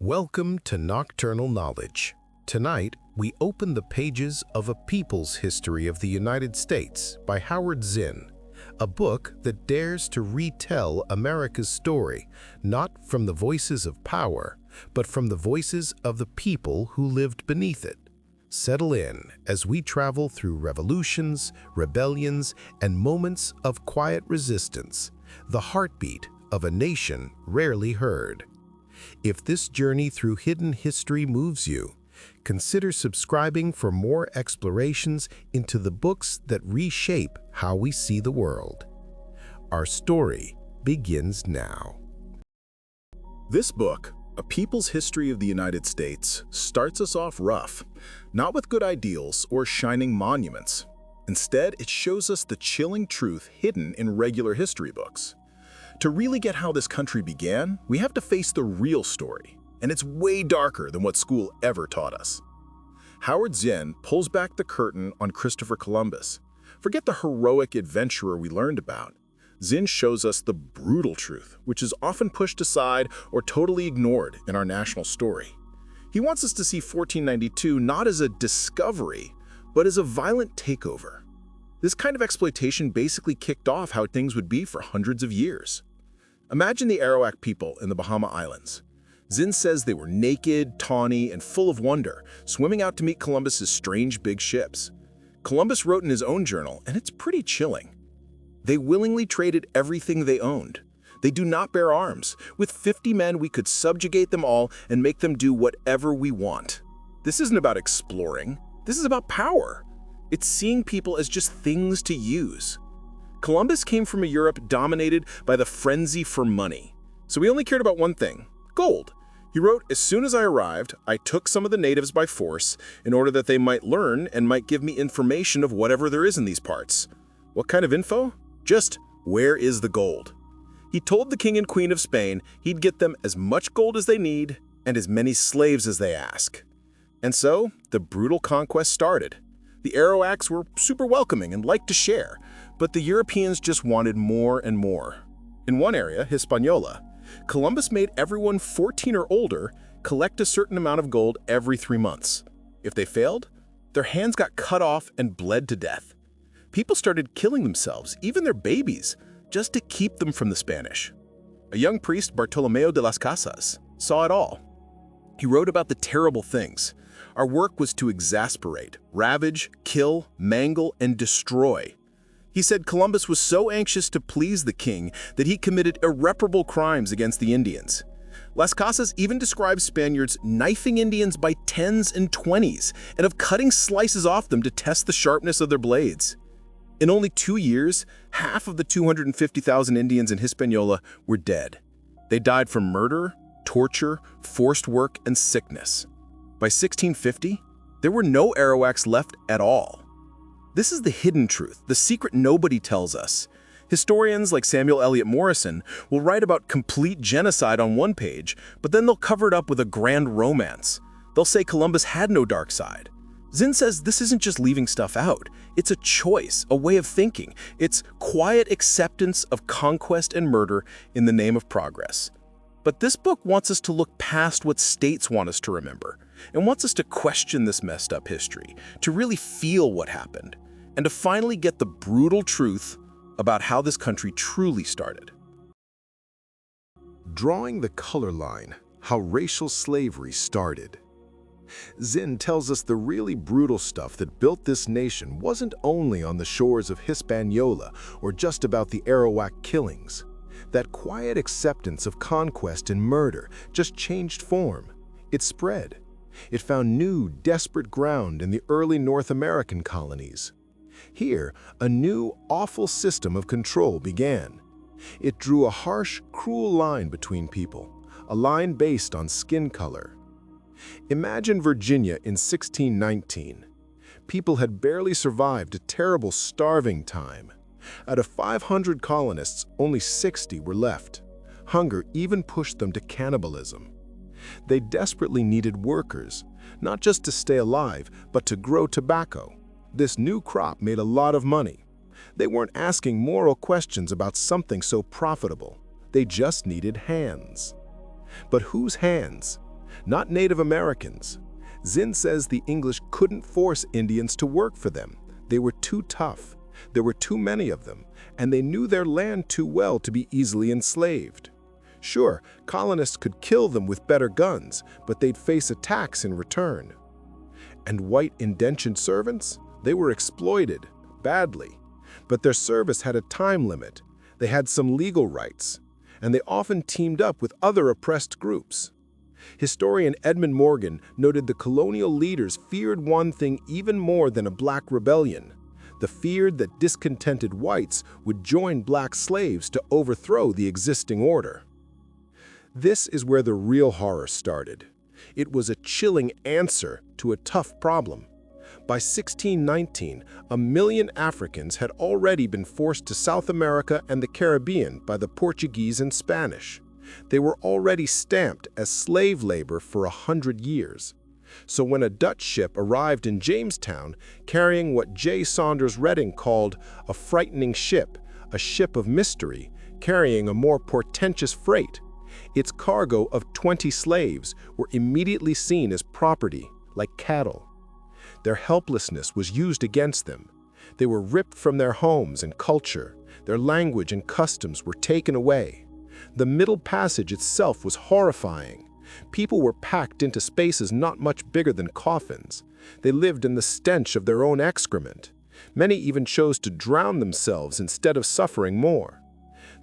Welcome to Nocturnal Knowledge. Tonight, we open the pages of A People's History of the United States by Howard Zinn, a book that dares to retell America's story, not from the voices of power, but from the voices of the people who lived beneath it. Settle in as we travel through revolutions, rebellions, and moments of quiet resistance, the heartbeat of a nation rarely heard. If this journey through hidden history moves you, consider subscribing for more explorations into the books that reshape how we see the world. Our story begins now. This book, A People's History of the United States, starts us off rough, not with good ideals or shining monuments. Instead, it shows us the chilling truth hidden in regular history books. To really get how this country began, we have to face the real story, and it's way darker than what school ever taught us. Howard Zinn pulls back the curtain on Christopher Columbus. Forget the heroic adventurer we learned about. Zinn shows us the brutal truth, which is often pushed aside or totally ignored in our national story. He wants us to see 1492 not as a discovery, but as a violent takeover. This kind of exploitation basically kicked off how things would be for hundreds of years. Imagine the Arawak people in the Bahama Islands. Zinn says they were naked, tawny, and full of wonder, swimming out to meet Columbus's strange big ships. Columbus wrote in his own journal, and it's pretty chilling. They willingly traded everything they owned. They do not bear arms. With 50 men, we could subjugate them all and make them do whatever we want. This isn't about exploring. This is about power. It's seeing people as just things to use. Columbus came from a Europe dominated by the frenzy for money. So he only cared about one thing: gold. He wrote, "As soon as I arrived, I took some of the natives by force in order that they might learn and might give me information of whatever there is in these parts." What kind of info? Just, where is the gold? He told the king and queen of Spain he'd get them as much gold as they need and as many slaves as they ask. And so, the brutal conquest started. The Arawaks were super welcoming and liked to share, but the Europeans just wanted more and more. In one area, Hispaniola, Columbus made everyone 14 or older collect a certain amount of gold every 3 months. If they failed, their hands got cut off and bled to death. People started killing themselves, even their babies, just to keep them from the Spanish. A young priest, Bartolomeo de las Casas, saw it all. He wrote about the terrible things. Our work was to exasperate, ravage, kill, mangle, and destroy. He said Columbus was so anxious to please the king that he committed irreparable crimes against the Indians. Las Casas even describes Spaniards knifing Indians by 10s and 20s and of cutting slices off them to test the sharpness of their blades. In only 2 years, half of the 250,000 Indians in Hispaniola were dead. They died from murder, torture, forced work, and sickness. By 1650, there were no Arawaks left at all. This is the hidden truth, the secret nobody tells us. Historians like Samuel Eliot Morison will write about complete genocide on one page, but then they'll cover it up with a grand romance. They'll say Columbus had no dark side. Zinn says this isn't just leaving stuff out. It's a choice, a way of thinking. It's quiet acceptance of conquest and murder in the name of progress. But this book wants us to look past what states want us to remember, and wants us to question this messed up history, to really feel what happened, and to finally get the brutal truth about how this country truly started. Drawing the color line, how racial slavery started. Zinn tells us the really brutal stuff that built this nation wasn't only on the shores of Hispaniola or just about the Arawak killings. That quiet acceptance of conquest and murder just changed form. It spread. It found new, desperate ground in the early North American colonies. Here, a new, awful system of control began. It drew a harsh, cruel line between people, a line based on skin color. Imagine Virginia in 1619. People had barely survived a terrible starving time. Out of 500 colonists, only 60 were left. Hunger even pushed them to cannibalism. They desperately needed workers, not just to stay alive, but to grow tobacco. This new crop made a lot of money. They weren't asking moral questions about something so profitable. They just needed hands. But whose hands? not Native Americans. Zinn says the English couldn't force Indians to work for them. They were too tough. There were too many of them, and they knew their land too well to be easily enslaved. Sure, colonists could kill them with better guns, but they'd face attacks in return. And white indentured servants? They were exploited, badly. But their service had a time limit. They had some legal rights, and they often teamed up with other oppressed groups. Historian Edmund Morgan noted the colonial leaders feared one thing even more than a black rebellion: the fear that discontented whites would join black slaves to overthrow the existing order. This is where the real horror started. It was a chilling answer to a tough problem. By 1619, 1 million Africans had already been forced to South America and the Caribbean by the Portuguese and Spanish. They were already stamped as slave labor for 100 years. So when a Dutch ship arrived in Jamestown carrying what J. Saunders Redding called a frightening ship, a ship of mystery, carrying a more portentous freight, its cargo of 20 slaves were immediately seen as property, like cattle. Their helplessness was used against them. They were ripped from their homes and culture. Their language and customs were taken away. The Middle Passage itself was horrifying. People were packed into spaces not much bigger than coffins. They lived in the stench of their own excrement. Many even chose to drown themselves instead of suffering more.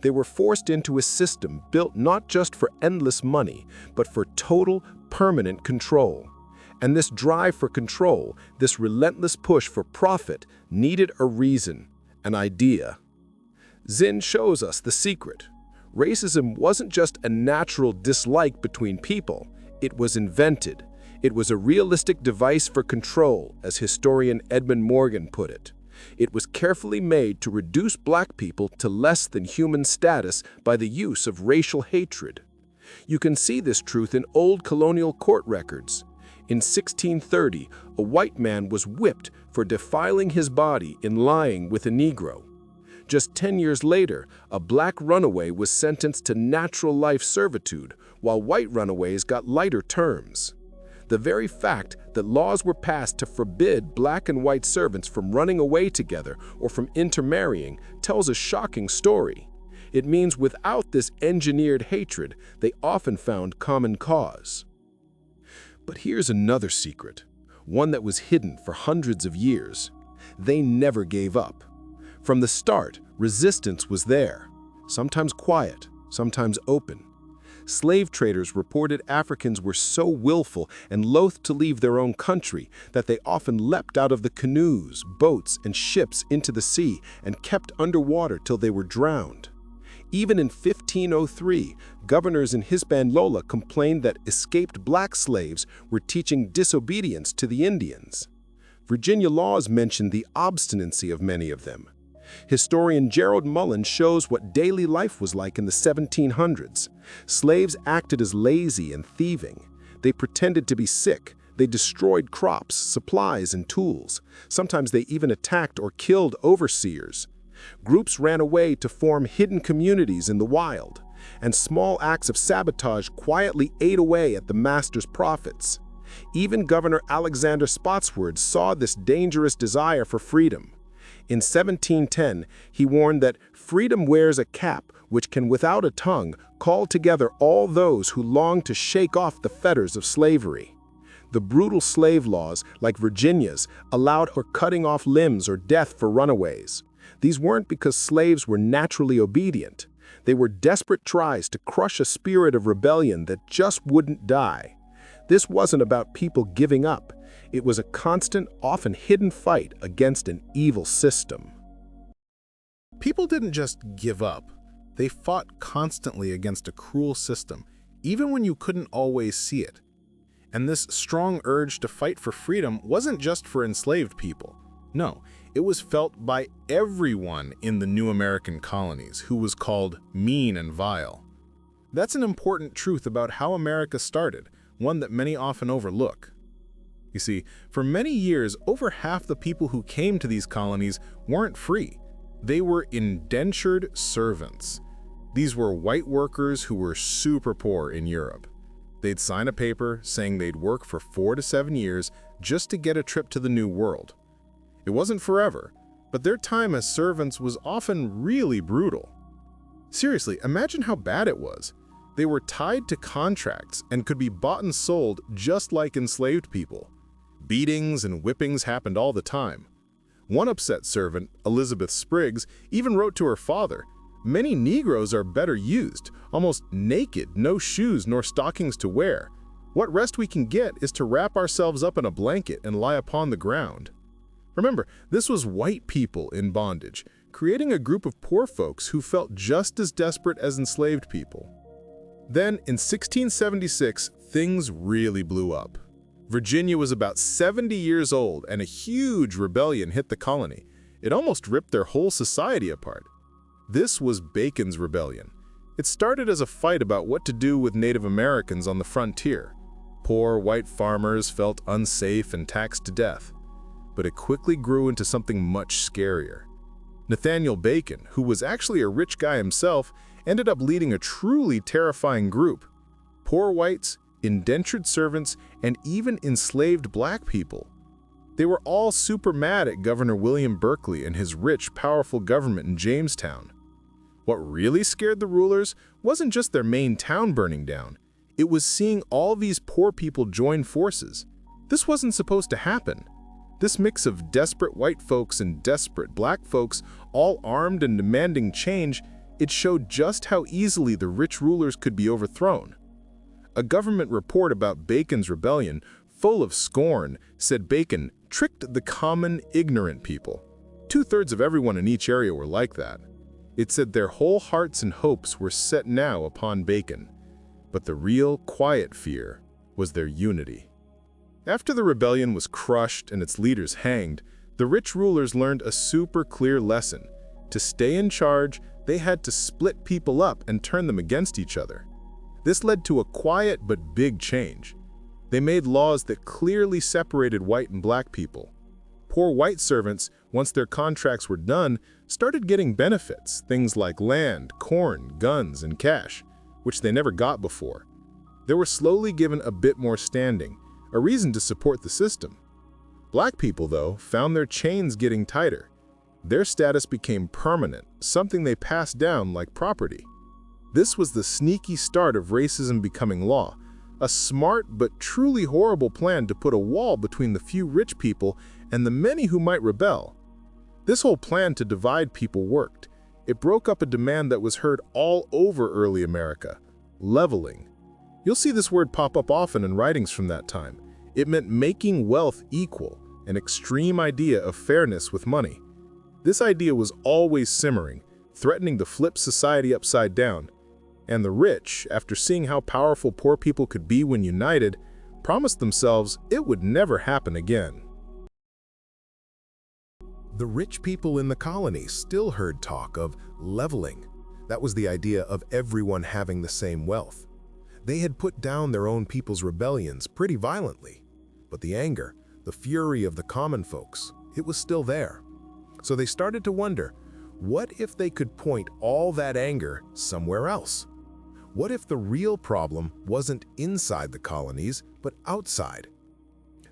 They were forced into a system built not just for endless money, but for total, permanent control. And this drive for control, this relentless push for profit, needed a reason, an idea. Zinn shows us the secret. Racism wasn't just a natural dislike between people, it was invented. It was a realistic device for control, as historian Edmund Morgan put it. It was carefully made to reduce black people to less than human status by the use of racial hatred. You can see this truth in old colonial court records. In 1630, a white man was whipped for defiling his body in lying with a Negro. Just 10 years later, a black runaway was sentenced to natural life servitude, while white runaways got lighter terms. The very fact that laws were passed to forbid black and white servants from running away together or from intermarrying tells a shocking story. It means without this engineered hatred, they often found common cause. But here's another secret, one that was hidden for hundreds of years. They never gave up. From the start, resistance was there, sometimes quiet, sometimes open. Slave traders reported Africans were so willful and loath to leave their own country that they often leapt out of the canoes, boats, and ships into the sea and kept underwater till they were drowned. Even in 1503, governors in Hispaniola complained that escaped black slaves were teaching disobedience to the Indians. Virginia laws mention the obstinacy of many of them. Historian Gerald Mullins shows what daily life was like in the 1700s. Slaves acted as lazy and thieving. They pretended to be sick. They destroyed crops, supplies, and tools. Sometimes they even attacked or killed overseers. Groups ran away to form hidden communities in the wild, and small acts of sabotage quietly ate away at the master's profits. Even Governor Alexander Spotswood saw this dangerous desire for freedom. In 1710, he warned that freedom wears a cap which can without a tongue call together all those who long to shake off the fetters of slavery. The brutal slave laws, like Virginia's, allowed for cutting off limbs or death for runaways. These weren't because slaves were naturally obedient. They were desperate tries to crush a spirit of rebellion that just wouldn't die. This wasn't about people giving up. It was a constant, often hidden fight against an evil system. People didn't just give up. They fought constantly against a cruel system, even when you couldn't always see it. And this strong urge to fight for freedom wasn't just for enslaved people. No, it was felt by everyone in the new American colonies who was called mean and vile. That's an important truth about how America started, one that many often overlook. You see, for many years, over half the people who came to these colonies weren't free. They were indentured servants. These were white workers who were super poor in Europe. They'd sign a paper saying they'd work for 4 to 7 years just to get a trip to the New World. It wasn't forever, but their time as servants was often really brutal. Seriously, imagine how bad it was. They were tied to contracts and could be bought and sold just like enslaved people. Beatings and whippings happened all the time. One upset servant, Elizabeth Spriggs, even wrote to her father, "Many Negroes are better used, almost naked, no shoes nor stockings to wear. What rest we can get is to wrap ourselves up in a blanket and lie upon the ground." Remember, this was white people in bondage, creating a group of poor folks who felt just as desperate as enslaved people. Then, in 1676, things really blew up. Virginia was about 70 years old, and a huge rebellion hit the colony. It almost ripped their whole society apart. This was Bacon's Rebellion. It started as a fight about what to do with Native Americans on the frontier. Poor white farmers felt unsafe and taxed to death. But it quickly grew into something much scarier. Nathaniel Bacon, who was actually a rich guy himself, ended up leading a truly terrifying group. Poor whites, indentured servants, and even enslaved black people. They were all super mad at Governor William Berkeley and his rich, powerful government in Jamestown. What really scared the rulers wasn't just their main town burning down. It was seeing all these poor people join forces. This wasn't supposed to happen. This mix of desperate white folks and desperate black folks, all armed and demanding change, it showed just how easily the rich rulers could be overthrown. A government report about Bacon's rebellion, full of scorn, said Bacon tricked the common, ignorant people. 2/3 of everyone in each area were like that. It said their whole hearts and hopes were set now upon Bacon. But the real, quiet fear was their unity. After the rebellion was crushed and its leaders hanged, the rich rulers learned a super clear lesson. To stay in charge, they had to split people up and turn them against each other. This led to a quiet but big change. They made laws that clearly separated white and black people. Poor white servants, once their contracts were done, started getting benefits, things like land, corn, guns, and cash, which they never got before. They were slowly given a bit more standing, a reason to support the system. Black people, though, found their chains getting tighter. Their status became permanent, something they passed down like property. This was the sneaky start of racism becoming law, a smart but truly horrible plan to put a wall between the few rich people and the many who might rebel. This whole plan to divide people worked. It broke up a demand that was heard all over early America: leveling. You'll see this word pop up often in writings from that time. It meant making wealth equal, an extreme idea of fairness with money. This idea was always simmering, threatening to flip society upside down. And the rich, after seeing how powerful poor people could be when united, promised themselves it would never happen again. The rich people in the colonies still heard talk of leveling. That was the idea of everyone having the same wealth. They had put down their own people's rebellions pretty violently, but the anger, the fury of the common folks, it was still there. So they started to wonder, what if they could point all that anger somewhere else? What if the real problem wasn't inside the colonies, but outside?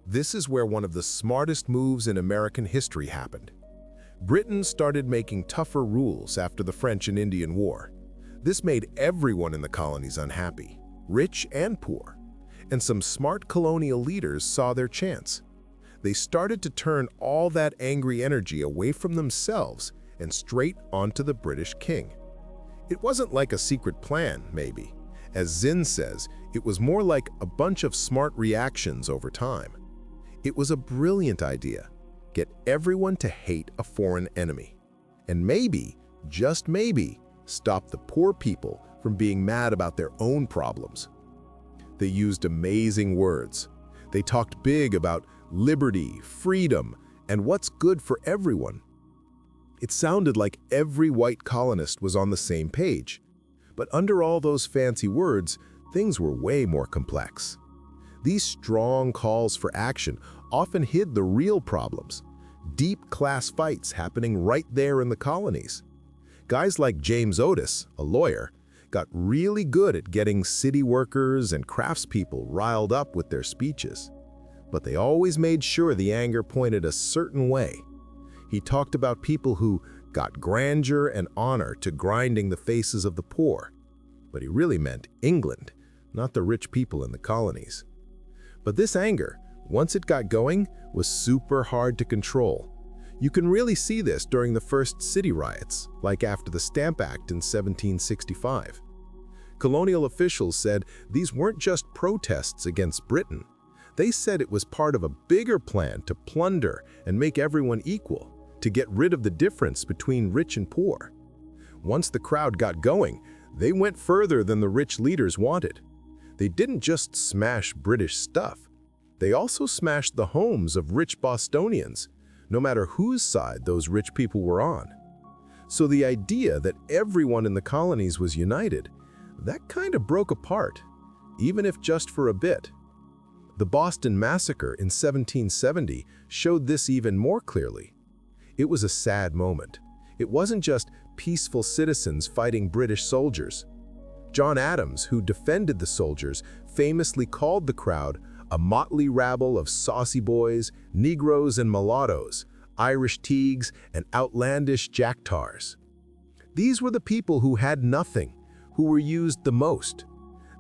This is where one of the smartest moves in American history happened. Britain started making tougher rules after the French and Indian War. This made everyone in the colonies unhappy, rich and poor, and some smart colonial leaders saw their chance. They started to turn all that angry energy away from themselves and straight onto the British king. It wasn't like a secret plan, maybe. As Zinn says, it was more like a bunch of smart reactions over time. It was a brilliant idea. Get everyone to hate a foreign enemy. And maybe, just maybe, stop the poor people from being mad about their own problems. They used amazing words. They talked big about liberty, freedom, and what's good for everyone. It sounded like every white colonist was on the same page. But under all those fancy words, things were way more complex. These strong calls for action often hid the real problems. Deep class fights happening right there in the colonies. Guys like James Otis, a lawyer, got really good at getting city workers and craftspeople riled up with their speeches. But they always made sure the anger pointed a certain way. He talked about people who got grandeur and honor to grinding the faces of the poor. But he really meant England, not the rich people in the colonies. But this anger, once it got going, was super hard to control. You can really see this during the first city riots, like after the Stamp Act in 1765. Colonial officials said these weren't just protests against Britain. They said it was part of a bigger plan to plunder and make everyone equal, to get rid of the difference between rich and poor. Once the crowd got going, they went further than the rich leaders wanted. They didn't just smash British stuff. They also smashed the homes of rich Bostonians, no matter whose side those rich people were on. So the idea that everyone in the colonies was united, that kind of broke apart, even if just for a bit. The Boston Massacre in 1770 showed this even more clearly. It was a sad moment. It wasn't just peaceful citizens fighting British soldiers. John Adams, who defended the soldiers, famously called the crowd a motley rabble of saucy boys, Negroes and mulattoes, Irish teagues, and outlandish jacktars. These were the people who had nothing, who were used the most.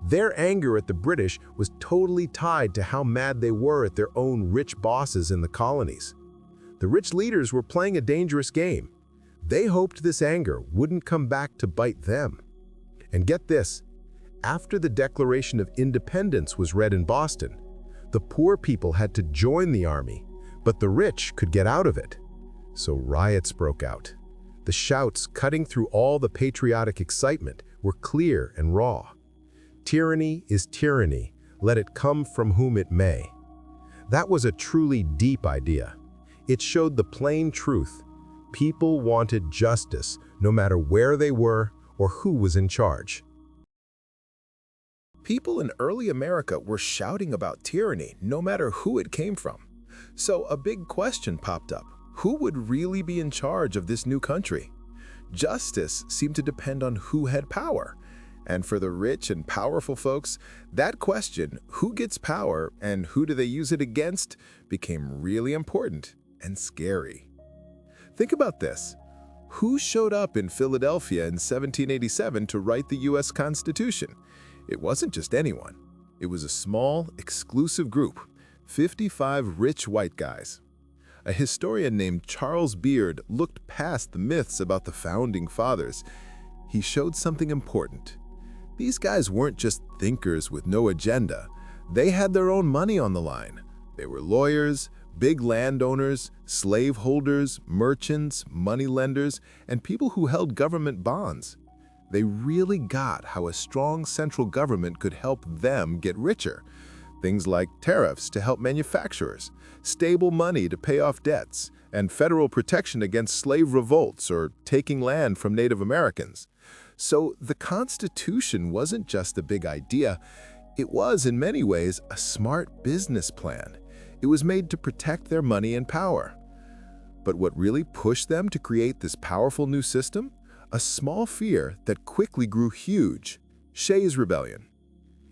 Their anger at the British was totally tied to how mad they were at their own rich bosses in the colonies. The rich leaders were playing a dangerous game. They hoped this anger wouldn't come back to bite them. And get this, after the Declaration of Independence was read in Boston, the poor people had to join the army, but the rich could get out of it. So riots broke out. The shouts cutting through all the patriotic excitement were clear and raw. Tyranny is tyranny, let it come from whom it may. That was a truly deep idea. It showed the plain truth. People wanted justice, no matter where they were or who was in charge. People in early America were shouting about tyranny, no matter who it came from. So a big question popped up. Who would really be in charge of this new country? Justice seemed to depend on who had power. And for the rich and powerful folks, that question, who gets power and who do they use it against, became really important and scary. Think about this. Who showed up in Philadelphia in 1787 to write the U.S. Constitution? It wasn't just anyone. It was a small, exclusive group, 55 rich white guys. A historian named Charles Beard looked past the myths about the founding fathers. He showed something important. These guys weren't just thinkers with no agenda. They had their own money on the line. They were lawyers, big landowners, slaveholders, merchants, moneylenders, and people who held government bonds. They really got how a strong central government could help them get richer. Things like tariffs to help manufacturers, stable money to pay off debts, and federal protection against slave revolts or taking land from Native Americans. So the Constitution wasn't just a big idea. It was, in many ways, a smart business plan. It was made to protect their money and power. But what really pushed them to create this powerful new system? A small fear that quickly grew huge: Shays Rebellion.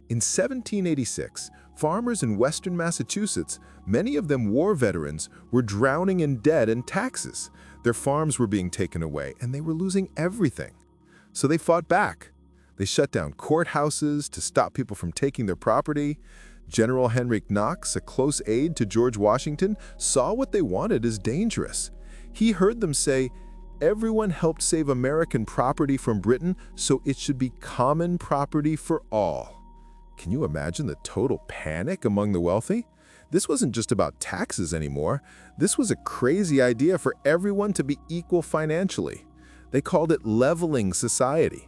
In 1786, farmers in western Massachusetts, many of them war veterans, were drowning in debt and taxes. Their farms were being taken away, and they were losing everything. So they fought back. They shut down courthouses to stop people from taking their property. General Henry Knox, a close aide to George Washington, saw what they wanted as dangerous. He heard them say, "Everyone helped save American property from Britain, so it should be common property for all." Can you imagine the total panic among the wealthy? This wasn't just about taxes anymore. This was a crazy idea for everyone to be equal financially. They called it leveling society.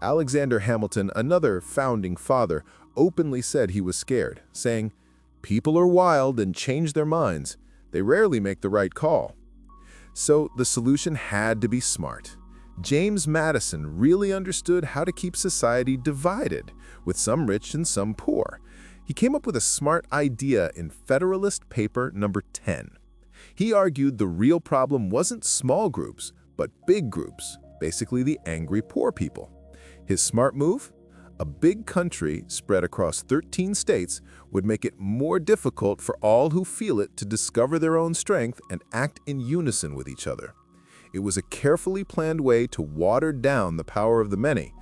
Alexander Hamilton, another founding father, openly said he was scared, saying, "People are wild and change their minds. They rarely make the right call." So the solution had to be smart. James Madison really understood how to keep society divided, with some rich and some poor. He came up with a smart idea in Federalist Paper number 10. He argued the real problem wasn't small groups, but big groups, basically the angry poor people. His smart move? A big country spread across 13 states would make it more difficult for all who feel it to discover their own strength and act in unison with each other. It was a carefully planned way to water down the power of the many.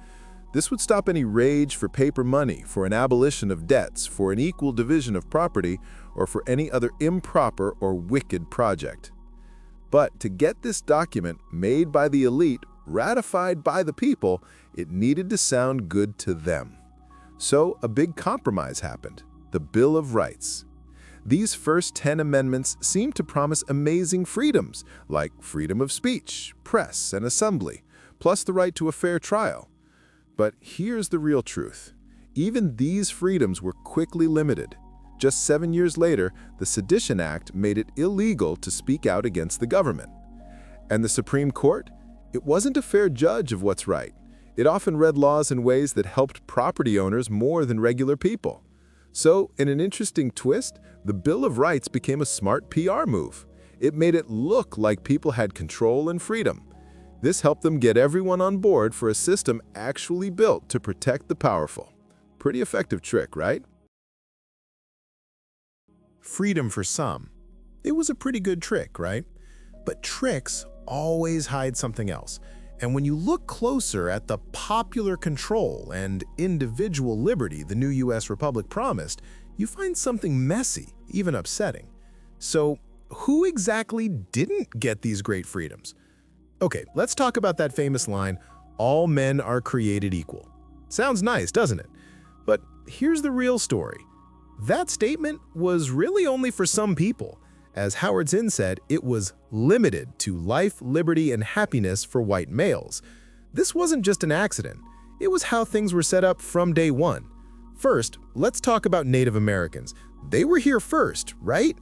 This would stop any rage for paper money, for an abolition of debts, for an equal division of property, or for any other improper or wicked project. But to get this document made by the elite, ratified by the people, it needed to sound good to them. So a big compromise happened, the Bill of Rights. These first 10 amendments seemed to promise amazing freedoms, like freedom of speech, press, and assembly, plus the right to a fair trial. But here's the real truth. Even these freedoms were quickly limited. Just 7 years later, the Sedition Act made it illegal to speak out against the government. And the Supreme Court? It wasn't a fair judge of what's right. It often read laws in ways that helped property owners more than regular people. So, in an interesting twist, the Bill of Rights became a smart PR move. It made it look like people had control and freedom. This helped them get everyone on board for a system actually built to protect the powerful. Pretty effective trick, right? Freedom for some. It was a pretty good trick, right? But tricks always hide something else. And when you look closer at the popular control and individual liberty the new US Republic promised, you find something messy, even upsetting. So, who exactly didn't get these great freedoms? Okay, let's talk about that famous line, "All men are created equal." Sounds nice, doesn't it? But here's the real story. That statement was really only for some people. As Howard Zinn said, it was limited to life, liberty, and happiness for white males. This wasn't just an accident. It was how things were set up from day one. First, let's talk about Native Americans. They were here first, right?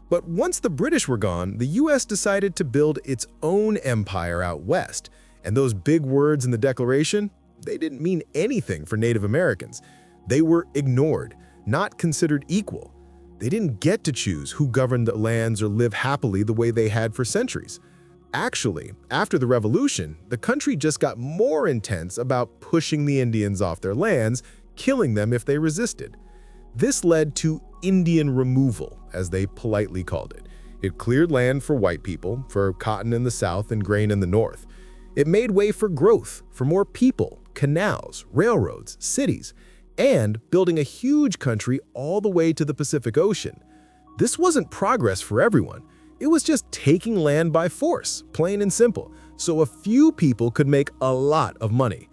But once the British were gone, the US decided to build its own empire out west. And those big words in the Declaration, they didn't mean anything for Native Americans. They were ignored, not considered equal. They didn't get to choose who governed the lands or live happily the way they had for centuries. Actually, after the Revolution, the country just got more intense about pushing the Indians off their lands, killing them if they resisted. This led to Indian removal, as they politely called it. It cleared land for white people, for cotton in the South and grain in the North. It made way for growth, for more people, canals, railroads, cities, and building a huge country all the way to the Pacific Ocean. This wasn't progress for everyone. It was just taking land by force, plain and simple, so a few people could make a lot of money.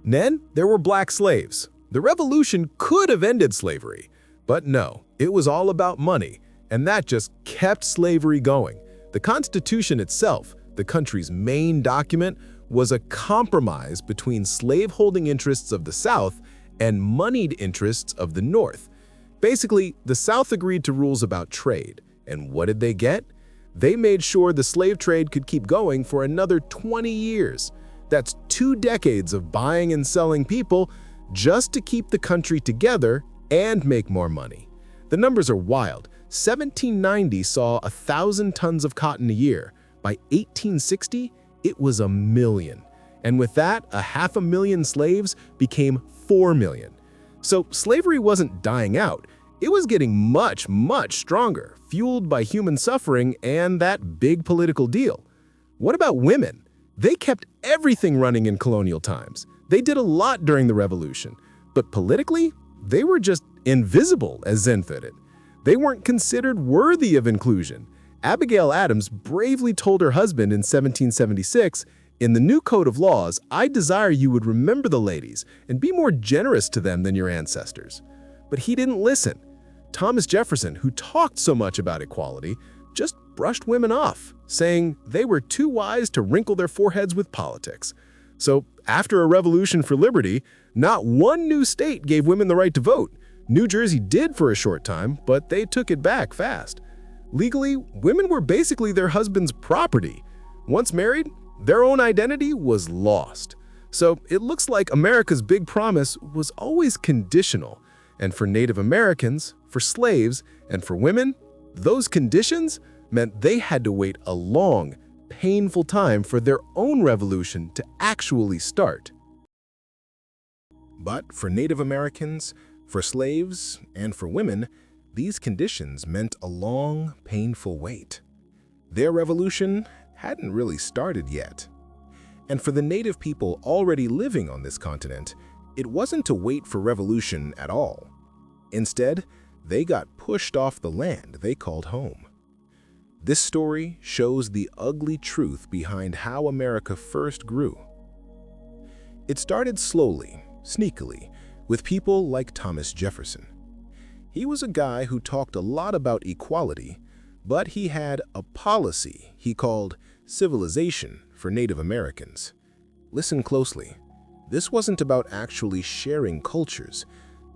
Then there were black slaves. The revolution could have ended slavery, but no, it was all about money, and that just kept slavery going. The Constitution itself, the country's main document, was a compromise between slaveholding interests of the South and moneyed interests of the North. Basically, the South agreed to rules about trade, and what did they get? They made sure the slave trade could keep going for another 20 years. That's 2 decades of buying and selling people just to keep the country together and make more money. The numbers are wild. 1790 saw 1,000 tons of cotton a year. By 1860, it was 1 million. And with that, 500,000 slaves became 4 million. So slavery wasn't dying out. It was getting much, much stronger, fueled by human suffering and that big political deal. What about women? They kept everything running in colonial times. They did a lot during the Revolution. But politically, they were just invisible, as Zinn put it. They weren't considered worthy of inclusion. Abigail Adams bravely told her husband in 1776, "In the new code of laws, I desire you would remember the ladies and be more generous to them than your ancestors." But he didn't listen. Thomas Jefferson, who talked so much about equality, just brushed women off, saying they were too wise to wrinkle their foreheads with politics. So after a revolution for liberty, not one new state gave women the right to vote. New Jersey did for a short time, but they took it back fast. Legally, women were basically their husband's property. Once married, their own identity was lost. So it looks like America's big promise was always conditional. And for Native Americans, for slaves, and for women, those conditions meant they had to wait a long, painful time for their own revolution to actually start. But for Native Americans, for slaves, and for women, these conditions meant a long, painful wait. Their revolution hadn't really started yet. And for the native people already living on this continent, it wasn't to wait for revolution at all. Instead, they got pushed off the land they called home. This story shows the ugly truth behind how America first grew. It started slowly, sneakily, with people like Thomas Jefferson. He was a guy who talked a lot about equality, but he had a policy he called civilization for Native Americans. Listen closely. This wasn't about actually sharing cultures.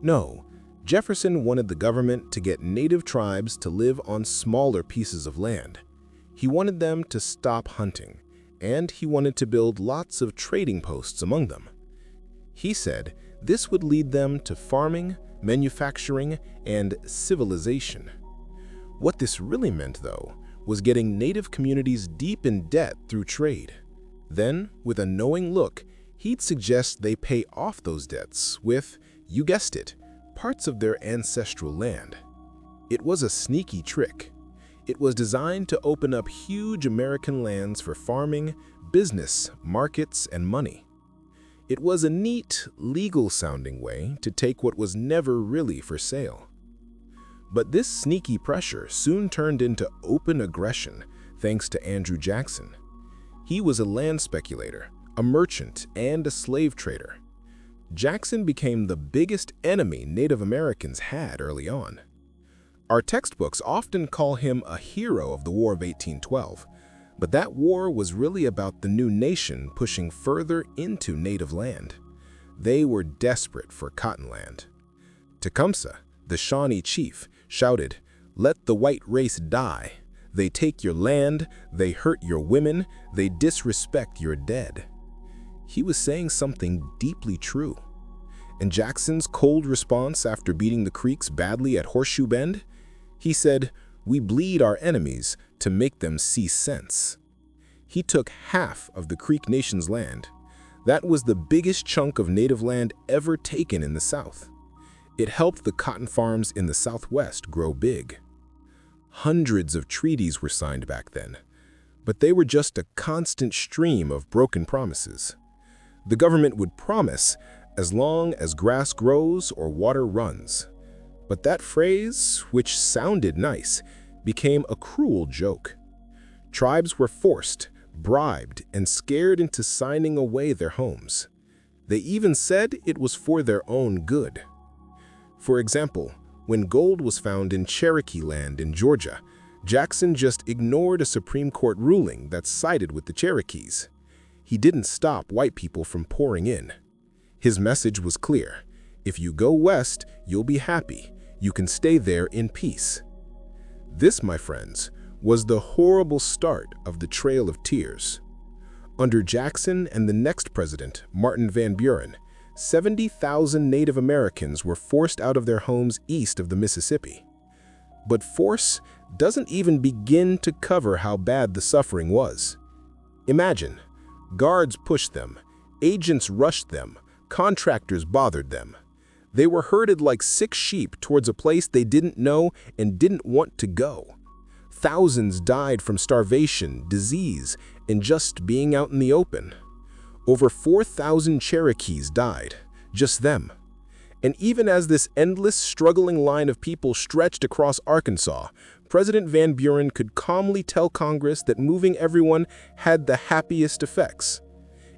No, Jefferson wanted the government to get native tribes to live on smaller pieces of land. He wanted them to stop hunting, and he wanted to build lots of trading posts among them. He said this would lead them to farming, manufacturing, and civilization. What this really meant, though, was getting native communities deep in debt through trade. Then, with a knowing look, he'd suggest they pay off those debts with, you guessed it, parts of their ancestral land. It was a sneaky trick. It was designed to open up huge American lands for farming, business, markets, and money. It was a neat, legal-sounding way to take what was never really for sale. But this sneaky pressure soon turned into open aggression thanks to Andrew Jackson. He was a land speculator, a merchant, and a slave trader. Jackson became the biggest enemy Native Americans had early on. Our textbooks often call him a hero of the War of 1812, but that war was really about the new nation pushing further into native land. They were desperate for cotton land. Tecumseh, the Shawnee chief, shouted, "Let the white race die. They take your land, they hurt your women, they disrespect your dead." He was saying something deeply true. And Jackson's cold response after beating the Creeks badly at Horseshoe Bend? He said, "We bleed our enemies to make them see sense." He took half of the Creek Nation's land. That was the biggest chunk of native land ever taken in the South. It helped the cotton farms in the Southwest grow big. Hundreds of treaties were signed back then, but they were just a constant stream of broken promises. The government would promise as long as grass grows or water runs. But that phrase, which sounded nice, became a cruel joke. Tribes were forced, bribed, and scared into signing away their homes. They even said it was for their own good. For example, when gold was found in Cherokee land in Georgia, Jackson just ignored a Supreme Court ruling that sided with the Cherokees. He didn't stop white people from pouring in. His message was clear. If you go west, you'll be happy. You can stay there in peace. This, my friends, was the horrible start of the Trail of Tears. Under Jackson and the next president, Martin Van Buren, 70,000 Native Americans were forced out of their homes east of the Mississippi. But force doesn't even begin to cover how bad the suffering was. Imagine, guards pushed them, agents rushed them, contractors bothered them. They were herded like sick sheep towards a place they didn't know and didn't want to go. Thousands died from starvation, disease, and just being out in the open. Over 4,000 Cherokees died, just them. And even as this endless, struggling line of people stretched across Arkansas, President Van Buren could calmly tell Congress that moving everyone had the happiest effects.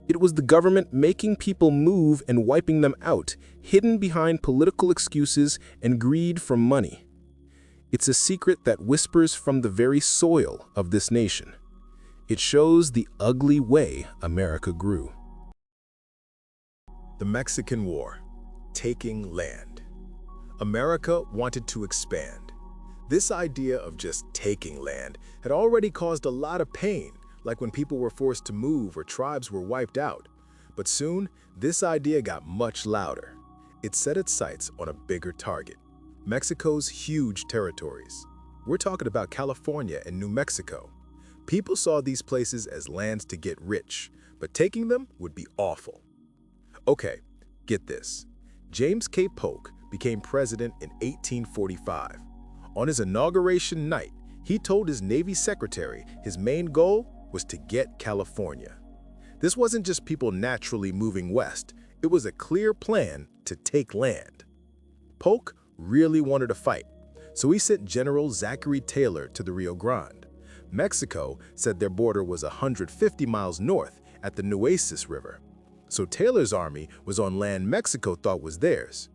It was the government making people move and wiping them out, hidden behind political excuses and greed from money. It's a secret that whispers from the very soil of this nation. It shows the ugly way America grew. The Mexican War, taking land. America wanted to expand. This idea of just taking land had already caused a lot of pain, like when people were forced to move or tribes were wiped out. But soon, this idea got much louder. It set its sights on a bigger target, Mexico's huge territories. We're talking about California and New Mexico. People saw these places as lands to get rich, but taking them would be awful. Okay, get this. James K. Polk became president in 1845. On his inauguration night, he told his Navy secretary his main goal was to get California. This wasn't just people naturally moving west, it was a clear plan to take land. Polk really wanted to fight, so he sent General Zachary Taylor to the Rio Grande. Mexico said their border was 150 miles north at the Nueces River, so Taylor's army was on land Mexico thought was theirs.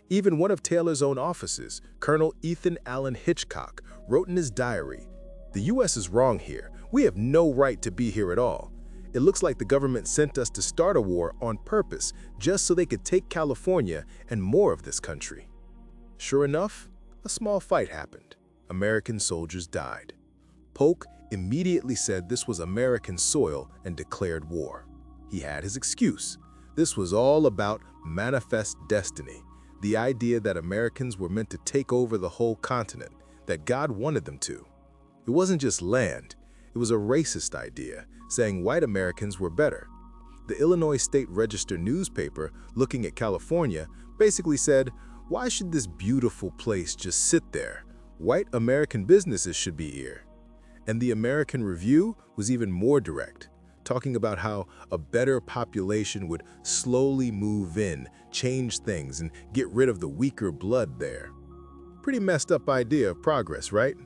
Even one of Taylor's own officers, Colonel Ethan Allen Hitchcock, wrote in his diary, "The U.S. is wrong here. We have no right to be here at all. It looks like the government sent us to start a war on purpose just so they could take California and more of this country." Sure enough, a small fight happened. American soldiers died. Polk immediately said this was American soil and declared war. He had his excuse. This was all about manifest destiny, the idea that Americans were meant to take over the whole continent, that God wanted them to. It wasn't just land, it was a racist idea, saying white Americans were better. The Illinois State Register newspaper, looking at California, basically said, "Why should this beautiful place just sit there? White American businesses should be here." And the American Review was even more direct, talking about how a better population would slowly move in, change things, and get rid of the weaker blood there. Pretty messed up idea of progress, right?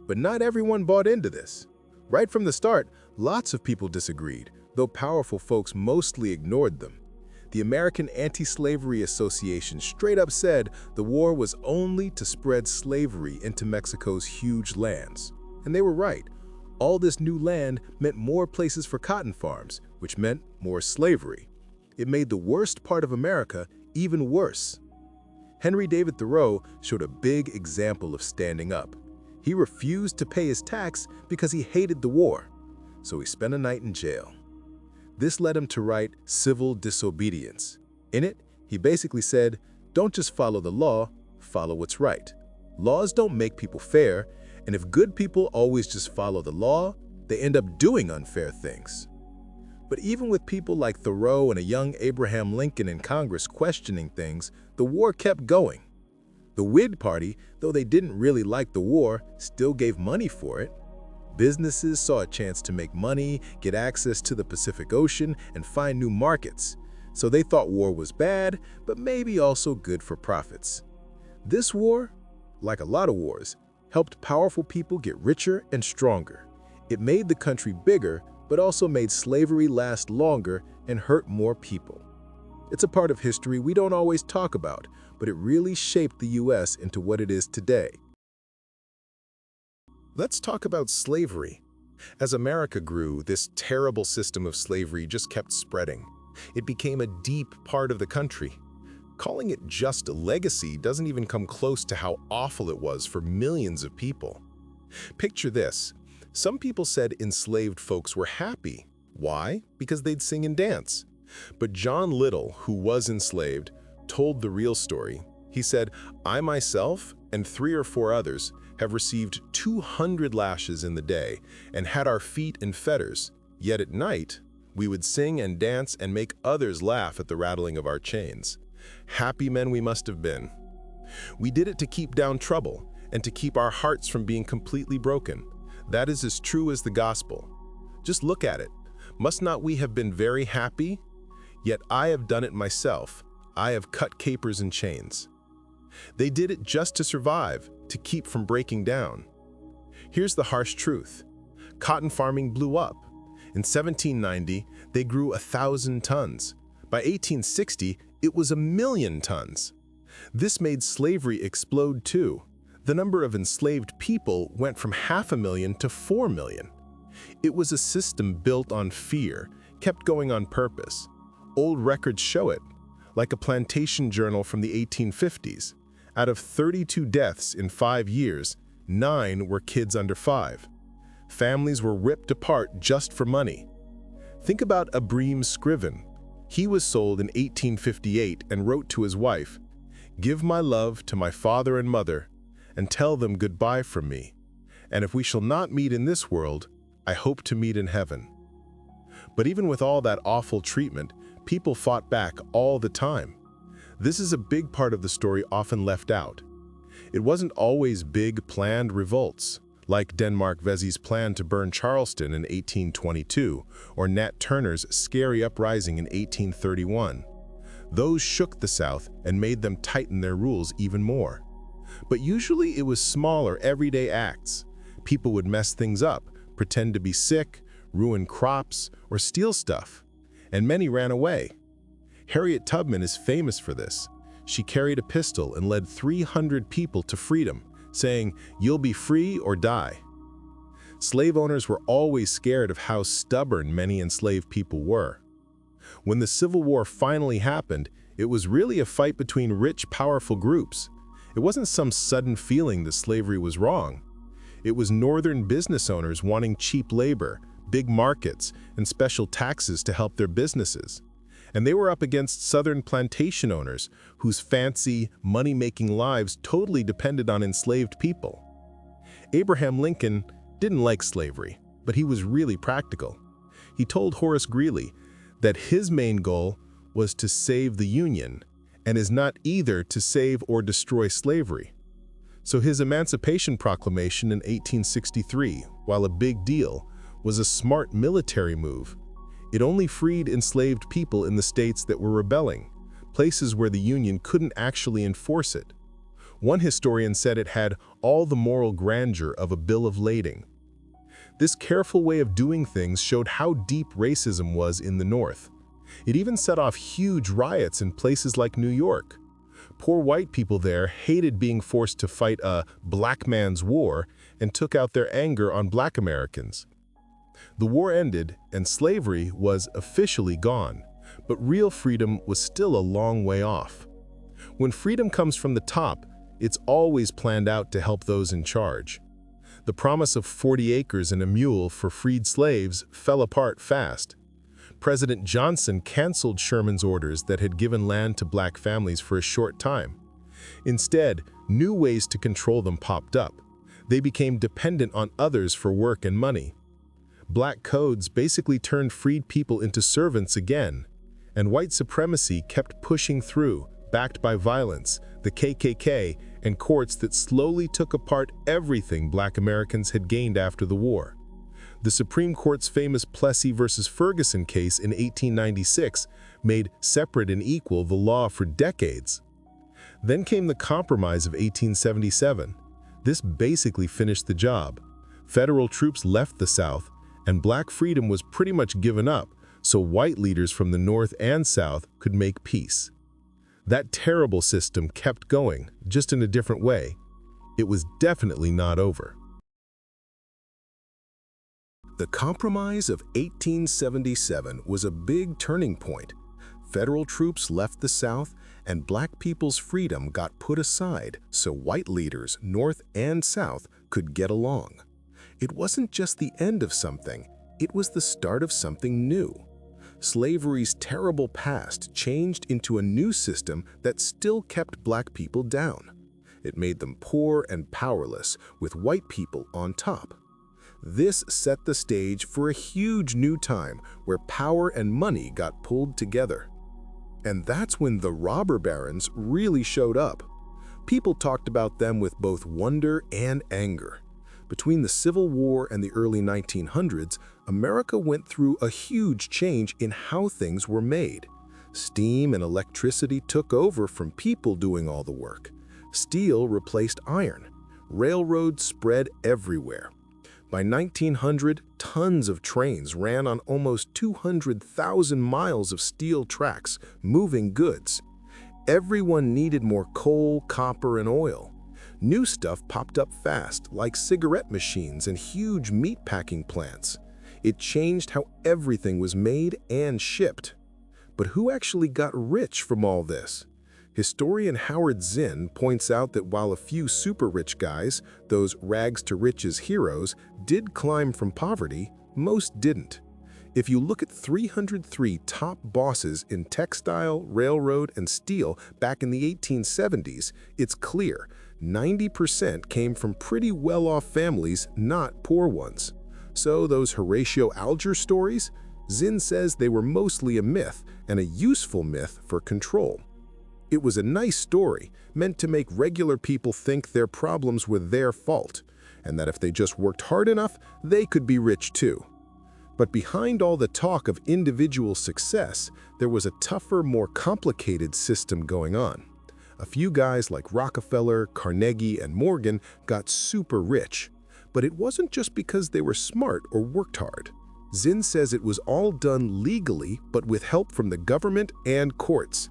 But not everyone bought into this. Right from the start, lots of people disagreed, though powerful folks mostly ignored them. The American Anti-Slavery Association straight up said the war was only to spread slavery into Mexico's huge lands. And they were right. All this new land meant more places for cotton farms, which meant more slavery. It made the worst part of America even worse. Henry David Thoreau showed a big example of standing up. He refused to pay his tax because he hated the war, so he spent a night in jail. This led him to write Civil Disobedience. In it, he basically said, don't just follow the law, follow what's right. Laws don't make people fair, and if good people always just follow the law, they end up doing unfair things. But even with people like Thoreau and a young Abraham Lincoln in Congress questioning things, the war kept going. The Whig Party, though they didn't really like the war, still gave money for it. Businesses saw a chance to make money, get access to the Pacific Ocean, and find new markets. So they thought war was bad, but maybe also good for profits. This war, like a lot of wars, helped powerful people get richer and stronger. It made the country bigger, but also made slavery last longer and hurt more people. It's a part of history we don't always talk about, but it really shaped the U.S. into what it is today. Let's talk about slavery. As America grew, this terrible system of slavery just kept spreading. It became a deep part of the country. Calling it just a legacy doesn't even come close to how awful it was for millions of people. Picture this. Some people said enslaved folks were happy. Why? Because they'd sing and dance. But John Little, who was enslaved, told the real story. He said, "I myself and 3 or 4 others have received 200 lashes in the day and had our feet in fetters. Yet at night, we would sing and dance and make others laugh at the rattling of our chains. Happy men we must have been. We did it to keep down trouble and to keep our hearts from being completely broken. That is as true as the gospel. Just look at it. Must not we have been very happy? Yet I have done it myself. I have cut capers and chains." They did it just to survive, to keep from breaking down. Here's the harsh truth. Cotton farming blew up. In 1790, they grew 1,000 tons. By 1860, it was 1,000,000 tons. This made slavery explode too. The number of enslaved people went from 500,000 to 4 million. It was a system built on fear, kept going on purpose. Old records show it, like a plantation journal from the 1850s. Out of 32 deaths in 5 years, 9 were kids under 5. Families were ripped apart just for money. Think about Abrim Scriven. He was sold in 1858 and wrote to his wife, "Give my love to my father and mother, and tell them goodbye from me. And if we shall not meet in this world, I hope to meet in heaven." But even with all that awful treatment, people fought back all the time. This is a big part of the story often left out. It wasn't always big, planned revolts, like Denmark Vesey's plan to burn Charleston in 1822, or Nat Turner's scary uprising in 1831. Those shook the South and made them tighten their rules even more. But usually it was smaller, everyday acts. People would mess things up, pretend to be sick, ruin crops, or steal stuff. And many ran away. Harriet Tubman is famous for this. She carried a pistol and led 300 people to freedom, saying, "You'll be free or die." Slave owners were always scared of how stubborn many enslaved people were. When the Civil War finally happened, it was really a fight between rich, powerful groups. It wasn't some sudden feeling that slavery was wrong. It was Northern business owners wanting cheap labor, big markets, and special taxes to help their businesses. And they were up against Southern plantation owners, whose fancy, money-making lives totally depended on enslaved people. Abraham Lincoln didn't like slavery, but he was really practical. He told Horace Greeley that his main goal was to save the Union, and is not either to save or destroy slavery. So his Emancipation Proclamation in 1863, while a big deal, was a smart military move. It only freed enslaved people in the states that were rebelling, places where the Union couldn't actually enforce it. One historian said it had all the moral grandeur of a bill of lading. This careful way of doing things showed how deep racism was in the North. It even set off huge riots in places like New York. Poor white people there hated being forced to fight a black man's war and took out their anger on black Americans. The war ended and slavery was officially gone, but real freedom was still a long way off. When freedom comes from the top, it's always planned out to help those in charge. The promise of 40 acres and a mule for freed slaves fell apart fast. President Johnson canceled Sherman's orders that had given land to black families for a short time. Instead, new ways to control them popped up. They became dependent on others for work and money. Black codes basically turned freed people into servants again, and white supremacy kept pushing through, backed by violence, the KKK, and courts that slowly took apart everything black Americans had gained after the war. The Supreme Court's famous Plessy versus Ferguson case in 1896 made separate and equal the law for decades. Then came the Compromise of 1877. This basically finished the job. Federal troops left the South, and black freedom was pretty much given up, so white leaders from the North and South could make peace. That terrible system kept going, just in a different way. It was definitely not over. The Compromise of 1877 was a big turning point. Federal troops left the South, and black people's freedom got put aside so white leaders, North and South, could get along. It wasn't just the end of something, it was the start of something new. Slavery's terrible past changed into a new system that still kept black people down. It made them poor and powerless, with white people on top. This set the stage for a huge new time where power and money got pulled together. And that's when the robber barons really showed up. People talked about them with both wonder and anger. Between the Civil War and the early 1900s, America went through a huge change in how things were made. Steam and electricity took over from people doing all the work. Steel replaced iron. Railroads spread everywhere. By 1900, tons of trains ran on almost 200,000 miles of steel tracks, moving goods. Everyone needed more coal, copper, and oil. New stuff popped up fast, like cigarette machines and huge meat-packing plants. It changed how everything was made and shipped. But who actually got rich from all this? Historian Howard Zinn points out that while a few super-rich guys, those rags-to-riches heroes, did climb from poverty, most didn't. If you look at 303 top bosses in textile, railroad, and steel back in the 1870s, it's clear 90% came from pretty well-off families, not poor ones. So those Horatio Alger stories? Zinn says they were mostly a myth, and a useful myth for control. It was a nice story, meant to make regular people think their problems were their fault, and that if they just worked hard enough, they could be rich too. But behind all the talk of individual success, there was a tougher, more complicated system going on. A few guys like Rockefeller, Carnegie, and Morgan got super rich. But it wasn't just because they were smart or worked hard. Zinn says it was all done legally, but with help from the government and courts.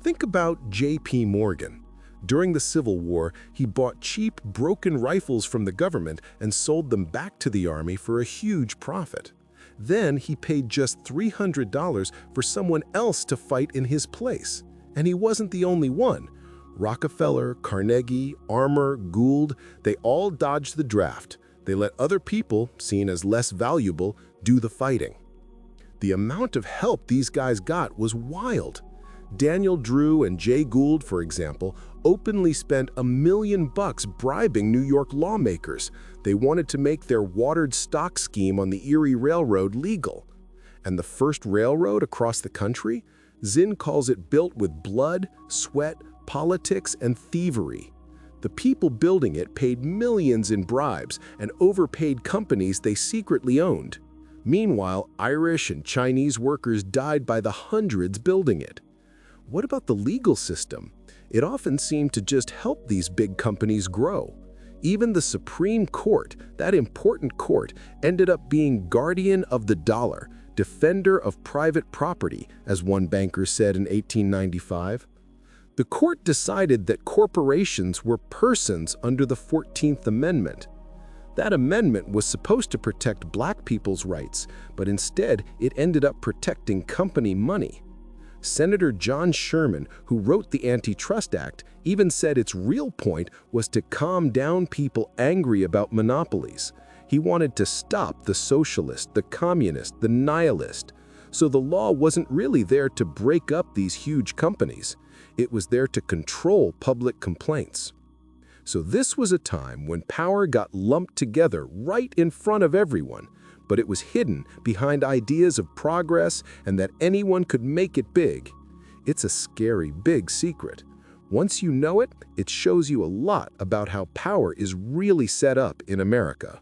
Think about J.P. Morgan. During the Civil War, he bought cheap, broken rifles from the government and sold them back to the army for a huge profit. Then he paid just $300 for someone else to fight in his place. And he wasn't the only one. Rockefeller, Carnegie, Armour, Gould, they all dodged the draft. They let other people, seen as less valuable, do the fighting. The amount of help these guys got was wild. Daniel Drew and Jay Gould, for example, openly spent $1 million bribing New York lawmakers. They wanted to make their watered stock scheme on the Erie Railroad legal. And the first railroad across the country? Zinn calls it built with blood, sweat, politics, and thievery. The people building it paid millions in bribes and overpaid companies they secretly owned. Meanwhile, Irish and Chinese workers died by the hundreds building it. What about the legal system? It often seemed to just help these big companies grow. Even the Supreme Court, that important court, ended up being guardian of the dollar, defender of private property, as one banker said in 1895. The court decided that corporations were persons under the 14th Amendment. That amendment was supposed to protect black people's rights, but instead it ended up protecting company money. Senator John Sherman, who wrote the Antitrust Act, even said its real point was to calm down people angry about monopolies. He wanted to stop the socialist, the communist, the nihilist. So the law wasn't really there to break up these huge companies. It was there to control public complaints. So this was a time when power got lumped together right in front of everyone, but it was hidden behind ideas of progress and that anyone could make it big. It's a scary, big secret. Once you know it, it shows you a lot about how power is really set up in America.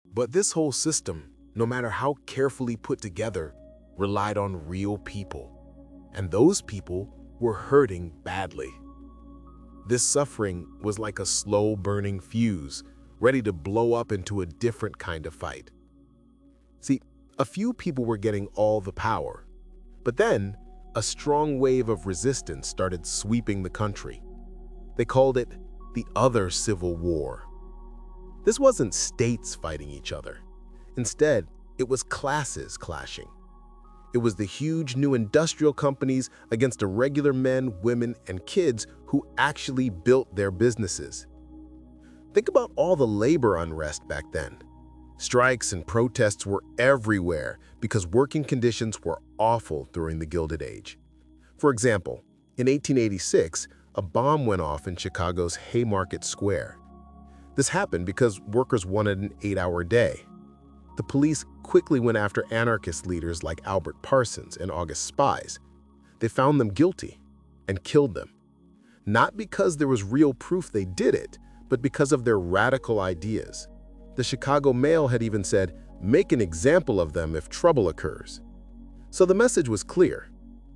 But this whole system, no matter how carefully put together, relied on real people. And those people were hurting badly. This suffering was like a slow-burning fuse, ready to blow up into a different kind of fight. See, a few people were getting all the power, but then a strong wave of resistance started sweeping the country. They called it the Other Civil War. This wasn't states fighting each other. Instead, it was classes clashing. It was the huge new industrial companies against the regular men, women, and kids who actually built their businesses. Think about all the labor unrest back then. Strikes and protests were everywhere because working conditions were awful during the Gilded Age. For example, in 1886, a bomb went off in Chicago's Haymarket Square. This happened because workers wanted an 8-hour day. The police quickly went after anarchist leaders like Albert Parsons and August Spies. They found them guilty and killed them. Not because there was real proof they did it, but because of their radical ideas. The Chicago Mail had even said, "Make an example of them if trouble occurs." So the message was clear.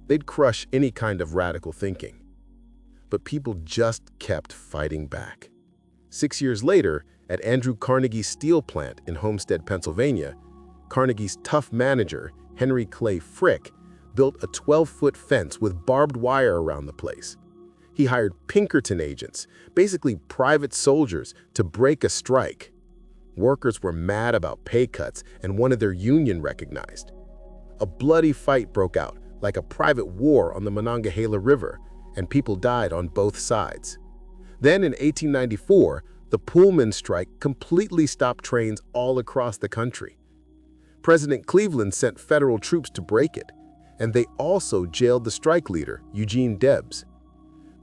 They'd crush any kind of radical thinking. But people just kept fighting back. 6 years later, at Andrew Carnegie's steel plant in Homestead, Pennsylvania, Carnegie's tough manager, Henry Clay Frick, built a 12-foot fence with barbed wire around the place. He hired Pinkerton agents, basically private soldiers, to break a strike. Workers were mad about pay cuts and wanted their union recognized. A bloody fight broke out, like a private war on the Monongahela River, and people died on both sides. Then in 1894, the Pullman strike completely stopped trains all across the country. President Cleveland sent federal troops to break it, and they also jailed the strike leader, Eugene Debs.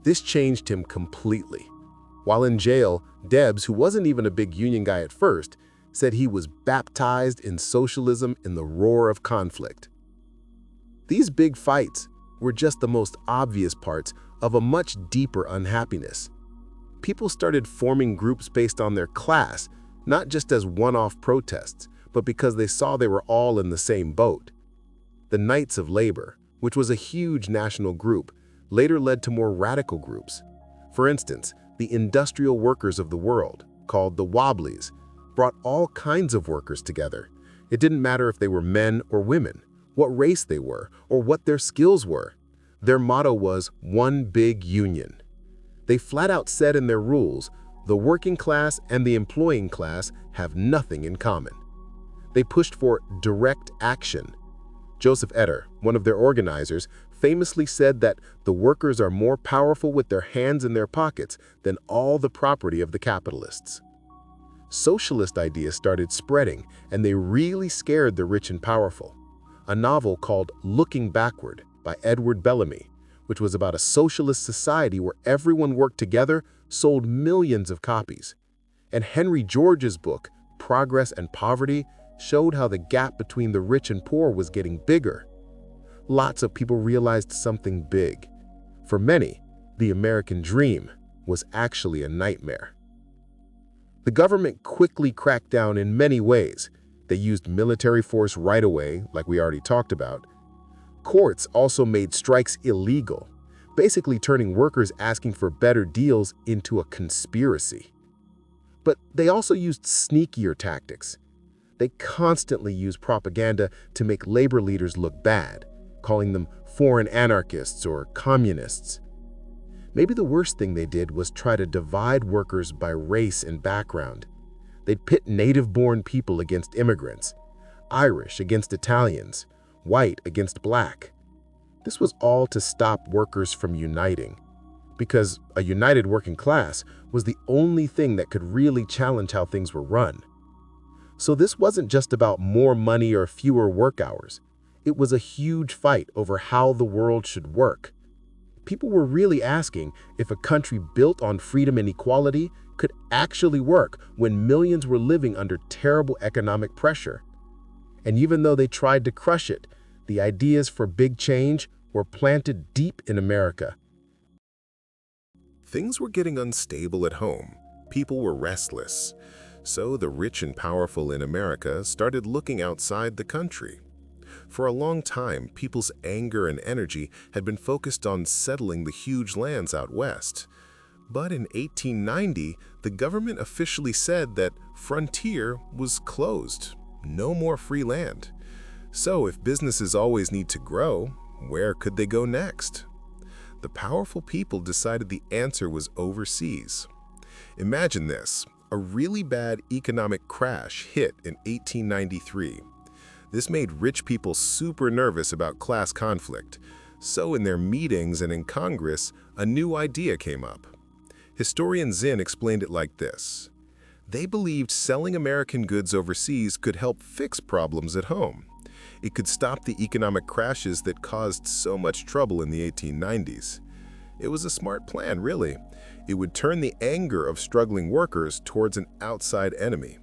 This changed him completely. While in jail, Debs, who wasn't even a big union guy at first, said he was baptized in socialism in the roar of conflict. These big fights, were just the most obvious parts of a much deeper unhappiness. People started forming groups based on their class, not just as one-off protests, but because they saw they were all in the same boat. The Knights of Labor, which was a huge national group, later led to more radical groups. For instance, the industrial workers of the world, called the Wobblies, brought all kinds of workers together. It didn't matter if they were men or women, what race they were, or what their skills were. Their motto was one big union. They flat out said in their rules, the working class and the employing class have nothing in common. They pushed for direct action. Joseph Eder, one of their organizers, famously said that the workers are more powerful with their hands in their pockets than all the property of the capitalists. Socialist ideas started spreading, and they really scared the rich and powerful. A novel called Looking Backward by Edward Bellamy, which was about a socialist society where everyone worked together, sold millions of copies. And Henry George's book, Progress and Poverty, showed how the gap between the rich and poor was getting bigger. Lots of people realized something big. For many, the American dream was actually a nightmare. The government quickly cracked down in many ways. They used military force right away, like we already talked about. Courts also made strikes illegal, basically turning workers asking for better deals into a conspiracy. But they also used sneakier tactics. They constantly used propaganda to make labor leaders look bad, calling them foreign anarchists or communists. Maybe the worst thing they did was try to divide workers by race and background. They'd pit native-born people against immigrants, Irish against Italians, white against black. This was all to stop workers from uniting, because a united working class was the only thing that could really challenge how things were run. So this wasn't just about more money or fewer work hours. It was a huge fight over how the world should work. People were really asking if a country built on freedom and equality could actually work when millions were living under terrible economic pressure. And even though they tried to crush it, the ideas for big change were planted deep in America. Things were getting unstable at home. People were restless. So the rich and powerful in America started looking outside the country. For a long time, people's anger and energy had been focused on settling the huge lands out west. But in 1890, the government officially said that frontier was closed. No more free land. So if businesses always need to grow, where could they go next? The powerful people decided the answer was overseas. Imagine this. A really bad economic crash hit in 1893. This made rich people super nervous about class conflict. So in their meetings and in Congress, a new idea came up. Historian Zinn explained it like this. They believed selling American goods overseas could help fix problems at home. It could stop the economic crashes that caused so much trouble in the 1890s. It was a smart plan, really. It would turn the anger of struggling workers towards an outside enemy.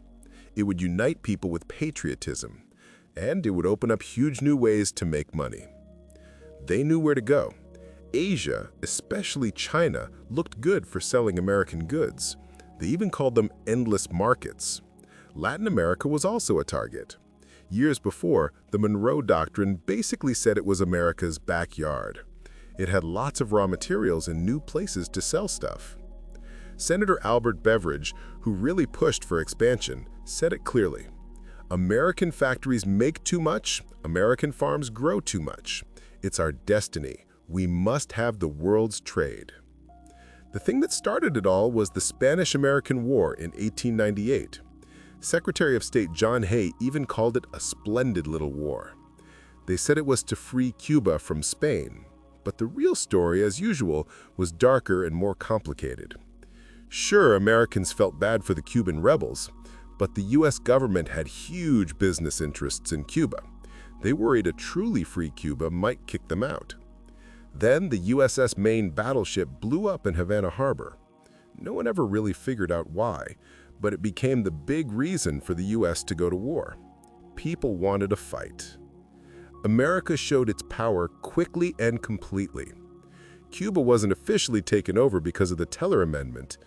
It would unite people with patriotism, and it would open up huge new ways to make money. They knew where to go. Asia, especially China, looked good for selling American goods. They even called them endless markets. Latin America was also a target. Years before, the Monroe Doctrine basically said it was America's backyard. It had lots of raw materials and new places to sell stuff. Senator Albert Beveridge, who really pushed for expansion, said it clearly. American factories make too much, American farms grow too much. It's our destiny. We must have the world's trade. The thing that started it all was the Spanish-American War in 1898. Secretary of State John Hay even called it a splendid little war. They said it was to free Cuba from Spain. But the real story, as usual, was darker and more complicated. Sure, Americans felt bad for the Cuban rebels, but the U.S. government had huge business interests in Cuba. They worried a truly free Cuba might kick them out. Then the USS Maine battleship blew up in Havana Harbor. No one ever really figured out why, but it became the big reason for the U.S. to go to war. People wanted a fight. America showed its power quickly and completely. Cuba wasn't officially taken over because of the Teller Amendment,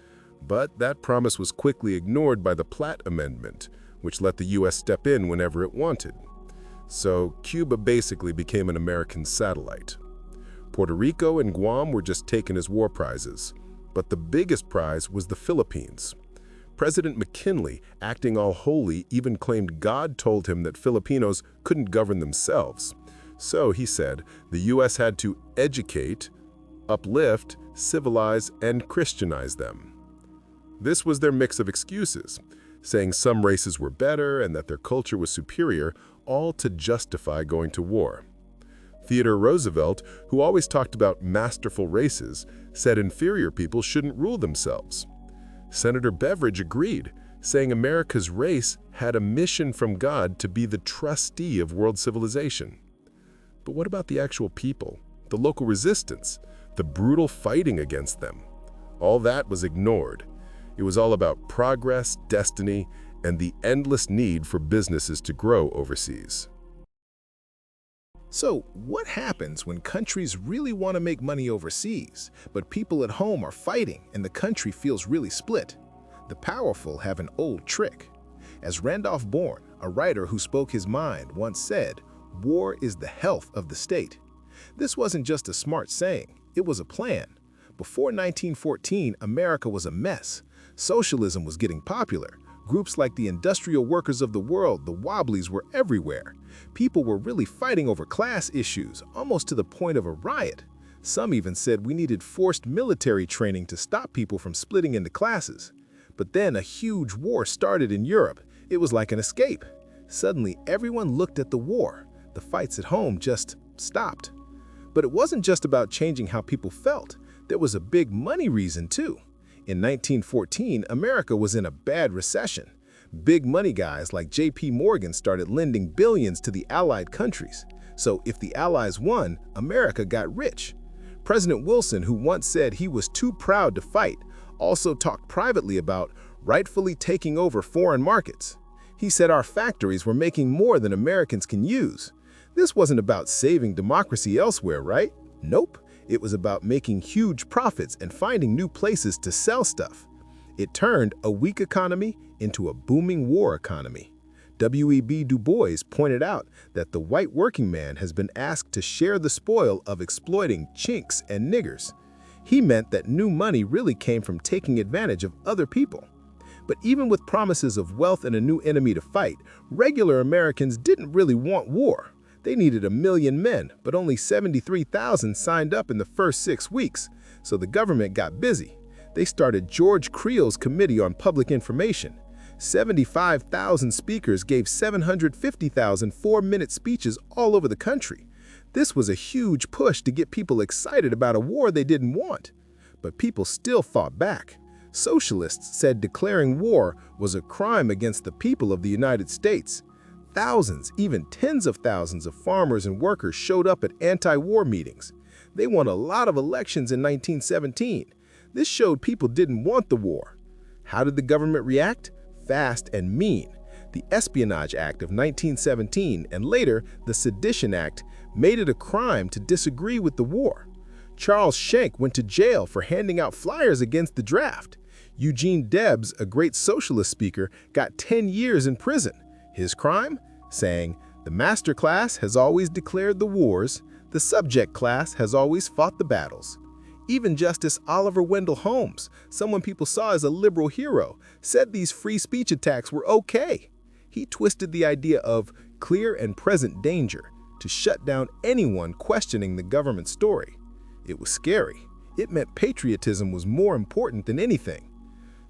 but that promise was quickly ignored by the Platt Amendment, which let the U.S. step in whenever it wanted. So Cuba basically became an American satellite. Puerto Rico and Guam were just taken as war prizes, but the biggest prize was the Philippines. President McKinley, acting all holy, even claimed God told him that Filipinos couldn't govern themselves. So, he said, the U.S. had to educate, uplift, civilize, and Christianize them. This was their mix of excuses, saying some races were better and that their culture was superior, all to justify going to war. Theodore Roosevelt, who always talked about masterful races, said inferior people shouldn't rule themselves. Senator Beveridge agreed, saying America's race had a mission from God to be the trustee of world civilization. But what about the actual people, the local resistance, the brutal fighting against them? All that was ignored. It was all about progress, destiny, and the endless need for businesses to grow overseas. So, what happens when countries really want to make money overseas, but people at home are fighting and the country feels really split? The powerful have an old trick. As Randolph Bourne, a writer who spoke his mind, once said, "War is the health of the state." This wasn't just a smart saying, it was a plan. Before 1914, America was a mess. Socialism was getting popular. Groups like the Industrial Workers of the World, the Wobblies, were everywhere. People were really fighting over class issues, almost to the point of a riot. Some even said we needed forced military training to stop people from splitting into classes. But then a huge war started in Europe. It was like an escape. Suddenly, everyone looked at the war. The fights at home just stopped. But it wasn't just about changing how people felt. There was a big money reason, too. In 1914, America was in a bad recession. Big money guys like J.P. Morgan started lending billions to the Allied countries. So if the Allies won, America got rich. President Wilson, who once said he was too proud to fight, also talked privately about rightfully taking over foreign markets. He said our factories were making more than Americans can use. This wasn't about saving democracy elsewhere, right? Nope. It was about making huge profits and finding new places to sell stuff. It turned a weak economy into a booming war economy. W.E.B. Du Bois pointed out that the white working man has been asked to share the spoil of exploiting chinks and niggers. He meant that new money really came from taking advantage of other people. But even with promises of wealth and a new enemy to fight, regular Americans didn't really want war. They needed 1 million men, but only 73,000 signed up in the first 6 weeks, so the government got busy. They started George Creel's Committee on Public Information. 75,000 speakers gave 750,000 4-minute speeches all over the country. This was a huge push to get people excited about a war they didn't want. But people still fought back. Socialists said declaring war was a crime against the people of the United States. Thousands, even tens of thousands of farmers and workers showed up at anti-war meetings. They won a lot of elections in 1917. This showed people didn't want the war. How did the government react? Fast and mean. The Espionage Act of 1917 and later the Sedition Act made it a crime to disagree with the war. Charles Schenck went to jail for handing out flyers against the draft. Eugene Debs, a great socialist speaker, got 10 years in prison. His crime? Saying, "The master class has always declared the wars, the subject class has always fought the battles." Even Justice Oliver Wendell Holmes, someone people saw as a liberal hero, said these free speech attacks were okay. He twisted the idea of clear and present danger to shut down anyone questioning the government story. It was scary. It meant patriotism was more important than anything.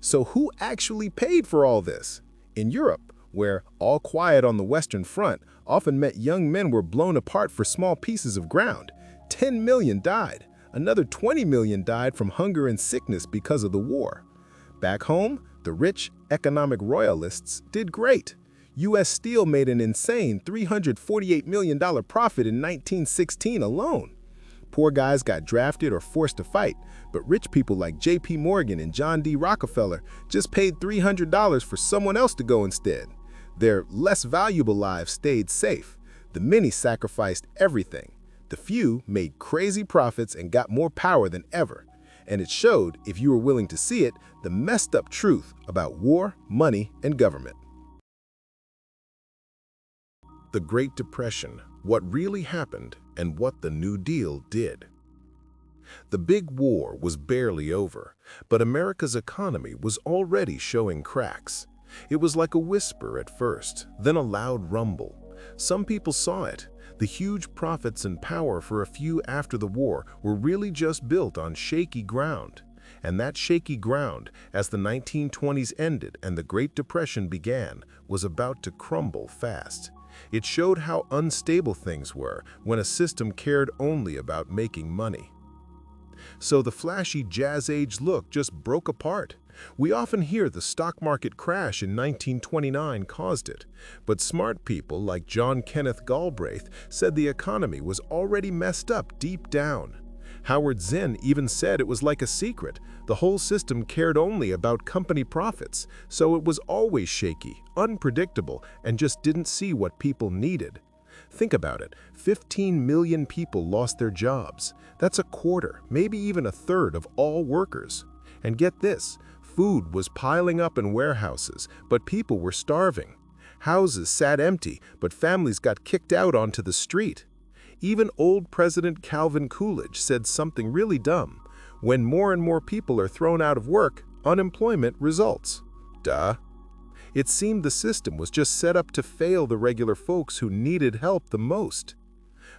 So who actually paid for all this? In Europe, where all quiet on the Western Front often meant young men were blown apart for small pieces of ground, 10 million died. Another 20 million died from hunger and sickness because of the war. Back home, the rich economic royalists did great. U.S. Steel made an insane $348 million profit in 1916 alone. Poor guys got drafted or forced to fight, but rich people like J.P. Morgan and John D. Rockefeller just paid $300 for someone else to go instead. Their less valuable lives stayed safe. The many sacrificed everything. The few made crazy profits and got more power than ever. And it showed, if you were willing to see it, the messed up truth about war, money, and government. The Great Depression, what really happened, and what the New Deal did. The big war was barely over, but America's economy was already showing cracks. It was like a whisper at first, then a loud rumble. Some people saw it. The huge profits and power for a few after the war were really just built on shaky ground. And that shaky ground, as the 1920s ended and the Great Depression began, was about to crumble fast. It showed how unstable things were when a system cared only about making money. So the flashy Jazz Age look just broke apart. We often hear the stock market crash in 1929 caused it, but smart people like John Kenneth Galbraith said the economy was already messed up deep down. Howard Zinn even said it was like a secret. The whole system cared only about company profits, so it was always shaky, unpredictable, and just didn't see what people needed. Think about it, 15 million people lost their jobs. That's a quarter, maybe even a third of all workers. And get this, food was piling up in warehouses, but people were starving. Houses sat empty, but families got kicked out onto the street. Even old President Calvin Coolidge said something really dumb. When more and more people are thrown out of work, unemployment results. Duh. It seemed the system was just set up to fail the regular folks who needed help the most.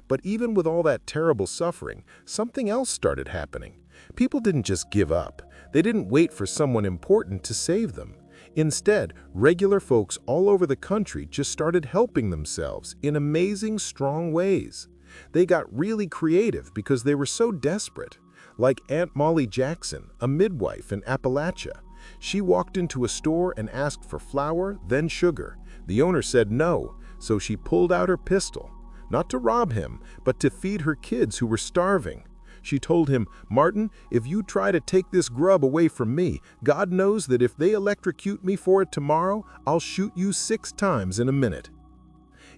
But even with all that terrible suffering, something else started happening. People didn't just give up. They didn't wait for someone important to save them. Instead, regular folks all over the country just started helping themselves in amazing, strong ways. They got really creative because they were so desperate. Like Aunt Molly Jackson, a midwife in Appalachia. She walked into a store and asked for flour, then sugar. The owner said no, so she pulled out her pistol. Not to rob him, but to feed her kids who were starving. She told him, "Martin, if you try to take this grub away from me, God knows that if they electrocute me for it tomorrow, I'll shoot you 6 times in a minute."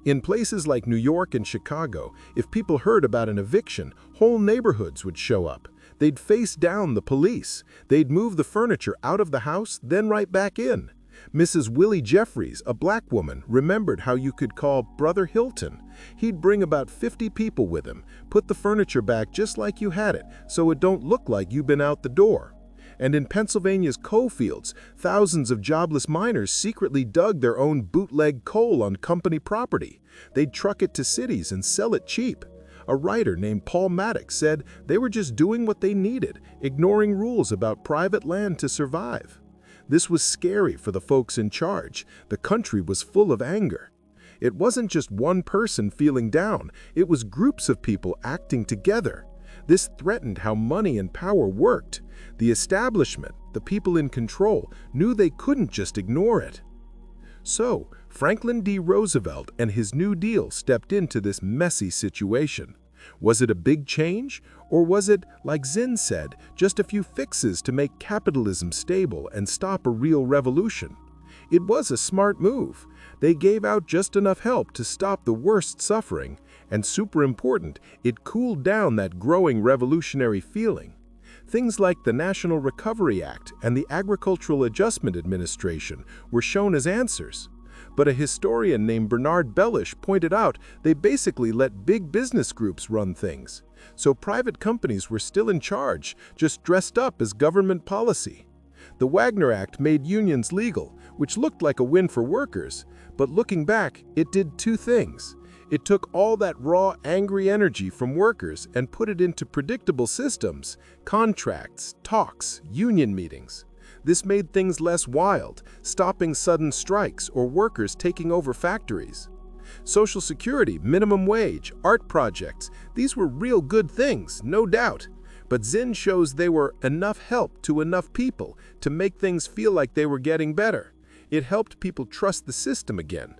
In places like New York and Chicago, if people heard about an eviction, whole neighborhoods would show up. They'd face down the police. They'd move the furniture out of the house, then right back in. Mrs. Willie Jeffries, a black woman, remembered how you could call Brother Hilton. He'd bring about 50 people with him, put the furniture back just like you had it, so it don't look like you've been out the door. And in Pennsylvania's coal fields, thousands of jobless miners secretly dug their own bootleg coal on company property. They'd truck it to cities and sell it cheap. A writer named Paul Maddox said they were just doing what they needed, ignoring rules about private land to survive. This was scary for the folks in charge. The country was full of anger. It wasn't just one person feeling down, it was groups of people acting together. This threatened how money and power worked. The establishment, the people in control, knew they couldn't just ignore it. So, Franklin D. Roosevelt and his New Deal stepped into this messy situation. Was it a big change? Or was it, like Zinn said, just a few fixes to make capitalism stable and stop a real revolution? It was a smart move. They gave out just enough help to stop the worst suffering, and super important, it cooled down that growing revolutionary feeling. Things like the National Recovery Act and the Agricultural Adjustment Administration were shown as answers. But a historian named Bernard Bellish pointed out they basically let big business groups run things. So private companies were still in charge, just dressed up as government policy. The Wagner Act made unions legal, which looked like a win for workers, but looking back, it did 2 things. It took all that raw, angry energy from workers and put it into predictable systems, contracts, talks, union meetings. This made things less wild, stopping sudden strikes or workers taking over factories. Social Security, minimum wage, art projects, these were real good things, no doubt. But Zinn shows they were enough help to enough people to make things feel like they were getting better. It helped people trust the system again.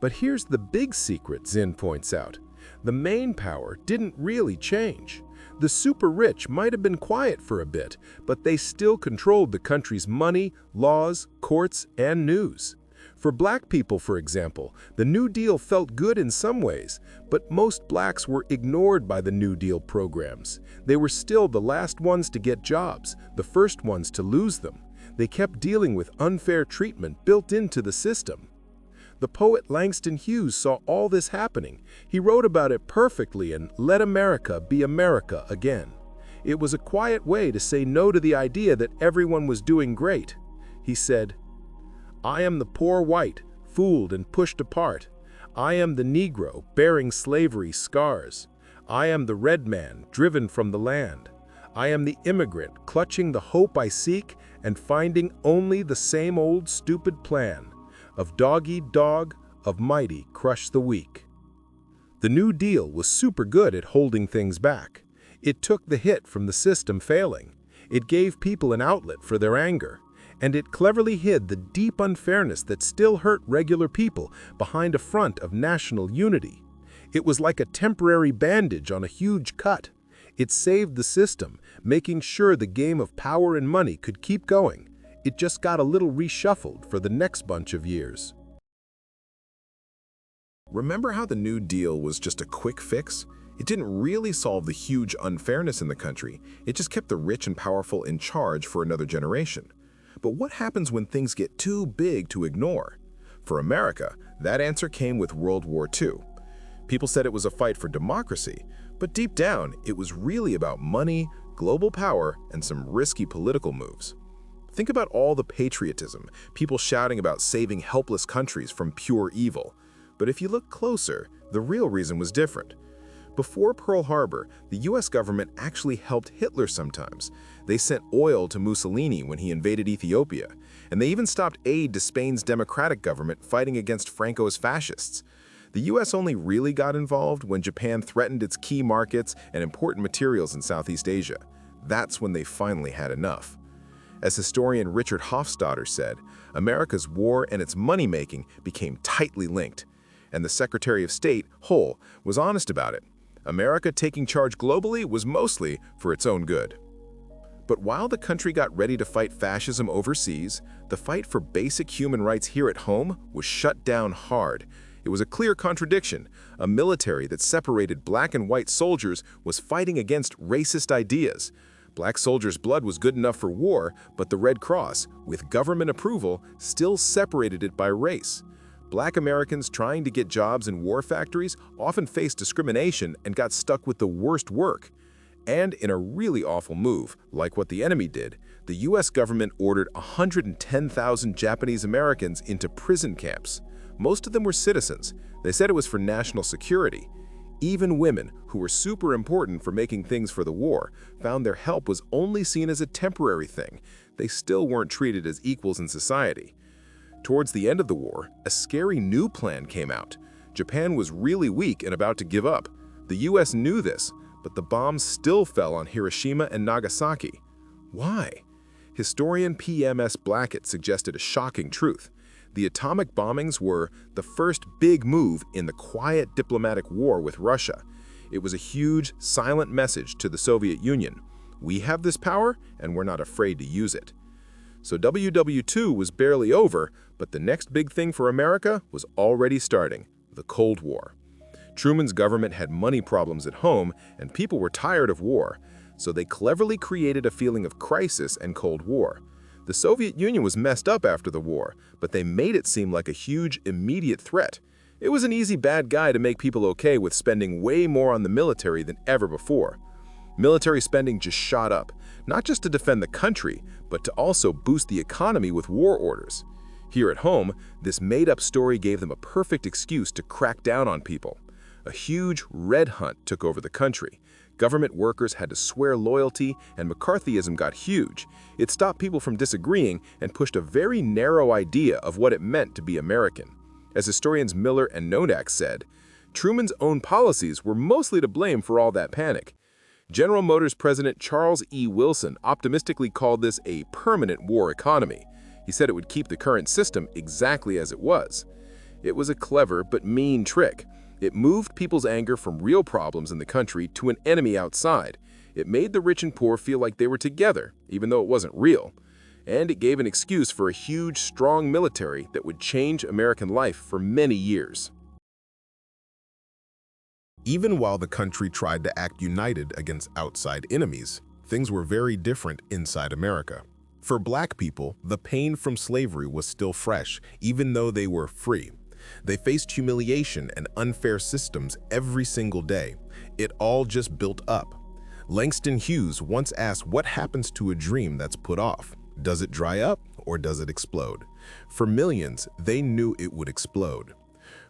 But here's the big secret, Zinn points out. The main power didn't really change. The super rich might have been quiet for a bit, but they still controlled the country's money, laws, courts, and news. For black people, for example, the New Deal felt good in some ways, but most blacks were ignored by the New Deal programs. They were still the last ones to get jobs, the first ones to lose them. They kept dealing with unfair treatment built into the system. The poet Langston Hughes saw all this happening. He wrote about it perfectly in Let America Be America Again. It was a quiet way to say no to the idea that everyone was doing great. He said, "I am the poor white, fooled and pushed apart. I am the Negro, bearing slavery's scars. I am the red man, driven from the land. I am the immigrant, clutching the hope I seek and finding only the same old stupid plan. Of dog-eat-dog, of mighty crush the weak." The New Deal was super good at holding things back. It took the hit from the system failing. It gave people an outlet for their anger. And it cleverly hid the deep unfairness that still hurt regular people behind a front of national unity. It was like a temporary bandage on a huge cut. It saved the system, making sure the game of power and money could keep going. It just got a little reshuffled for the next bunch of years. Remember how the New Deal was just a quick fix? It didn't really solve the huge unfairness in the country. It just kept the rich and powerful in charge for another generation. But what happens when things get too big to ignore? For America, that answer came with World War II. People said it was a fight for democracy, but deep down, it was really about money, global power, and some risky political moves. Think about all the patriotism, people shouting about saving helpless countries from pure evil. But if you look closer, the real reason was different. Before Pearl Harbor, the US government actually helped Hitler sometimes. They sent oil to Mussolini when he invaded Ethiopia, and they even stopped aid to Spain's democratic government fighting against Franco's fascists. The US only really got involved when Japan threatened its key markets and important materials in Southeast Asia. That's when they finally had enough. As historian Richard Hofstadter said, America's war and its money-making became tightly linked, and the Secretary of State, Hull, was honest about it. America taking charge globally was mostly for its own good. But while the country got ready to fight fascism overseas, the fight for basic human rights here at home was shut down hard. It was a clear contradiction. A military that separated black and white soldiers was fighting against racist ideas. Black soldiers' blood was good enough for war, but the Red Cross, with government approval, still separated it by race. Black Americans trying to get jobs in war factories often faced discrimination and got stuck with the worst work. And in a really awful move, like what the enemy did, the US government ordered 110,000 Japanese Americans into prison camps. Most of them were citizens. They said it was for national security. Even women, who were super important for making things for the war, found their help was only seen as a temporary thing. They still weren't treated as equals in society. Towards the end of the war, a scary new plan came out. Japan was really weak and about to give up. The US knew this, but the bombs still fell on Hiroshima and Nagasaki. Why? Historian P.M.S. Blackett suggested a shocking truth. The atomic bombings were the first big move in the quiet diplomatic war with Russia. It was a huge, silent message to the Soviet Union. We have this power, and we're not afraid to use it. So WW2 was barely over, but the next big thing for America was already starting, the Cold War. Truman's government had money problems at home, and people were tired of war, so they cleverly created a feeling of crisis and Cold War. The Soviet Union was messed up after the war, but they made it seem like a huge, immediate threat. It was an easy bad guy to make people okay with spending way more on the military than ever before. Military spending just shot up, not just to defend the country, but to also boost the economy with war orders. Here at home, this made-up story gave them a perfect excuse to crack down on people. A huge red hunt took over the country. Government workers had to swear loyalty, and McCarthyism got huge. It stopped people from disagreeing and pushed a very narrow idea of what it meant to be American. As historians Miller and Nodak said, Truman's own policies were mostly to blame for all that panic. General Motors President Charles E. Wilson optimistically called this a permanent war economy. He said it would keep the current system exactly as it was. It was a clever but mean trick. It moved people's anger from real problems in the country to an enemy outside. It made the rich and poor feel like they were together, even though it wasn't real. and it gave an excuse for a huge, strong military that would change American life for many years. Even while the country tried to act united against outside enemies, things were very different inside America. For Black people, the pain from slavery was still fresh, even though they were free. They faced humiliation and unfair systems every single day. It all just built up. Langston Hughes once asked, what happens to a dream that's put off? Does it dry up or does it explode? For millions, they knew it would explode.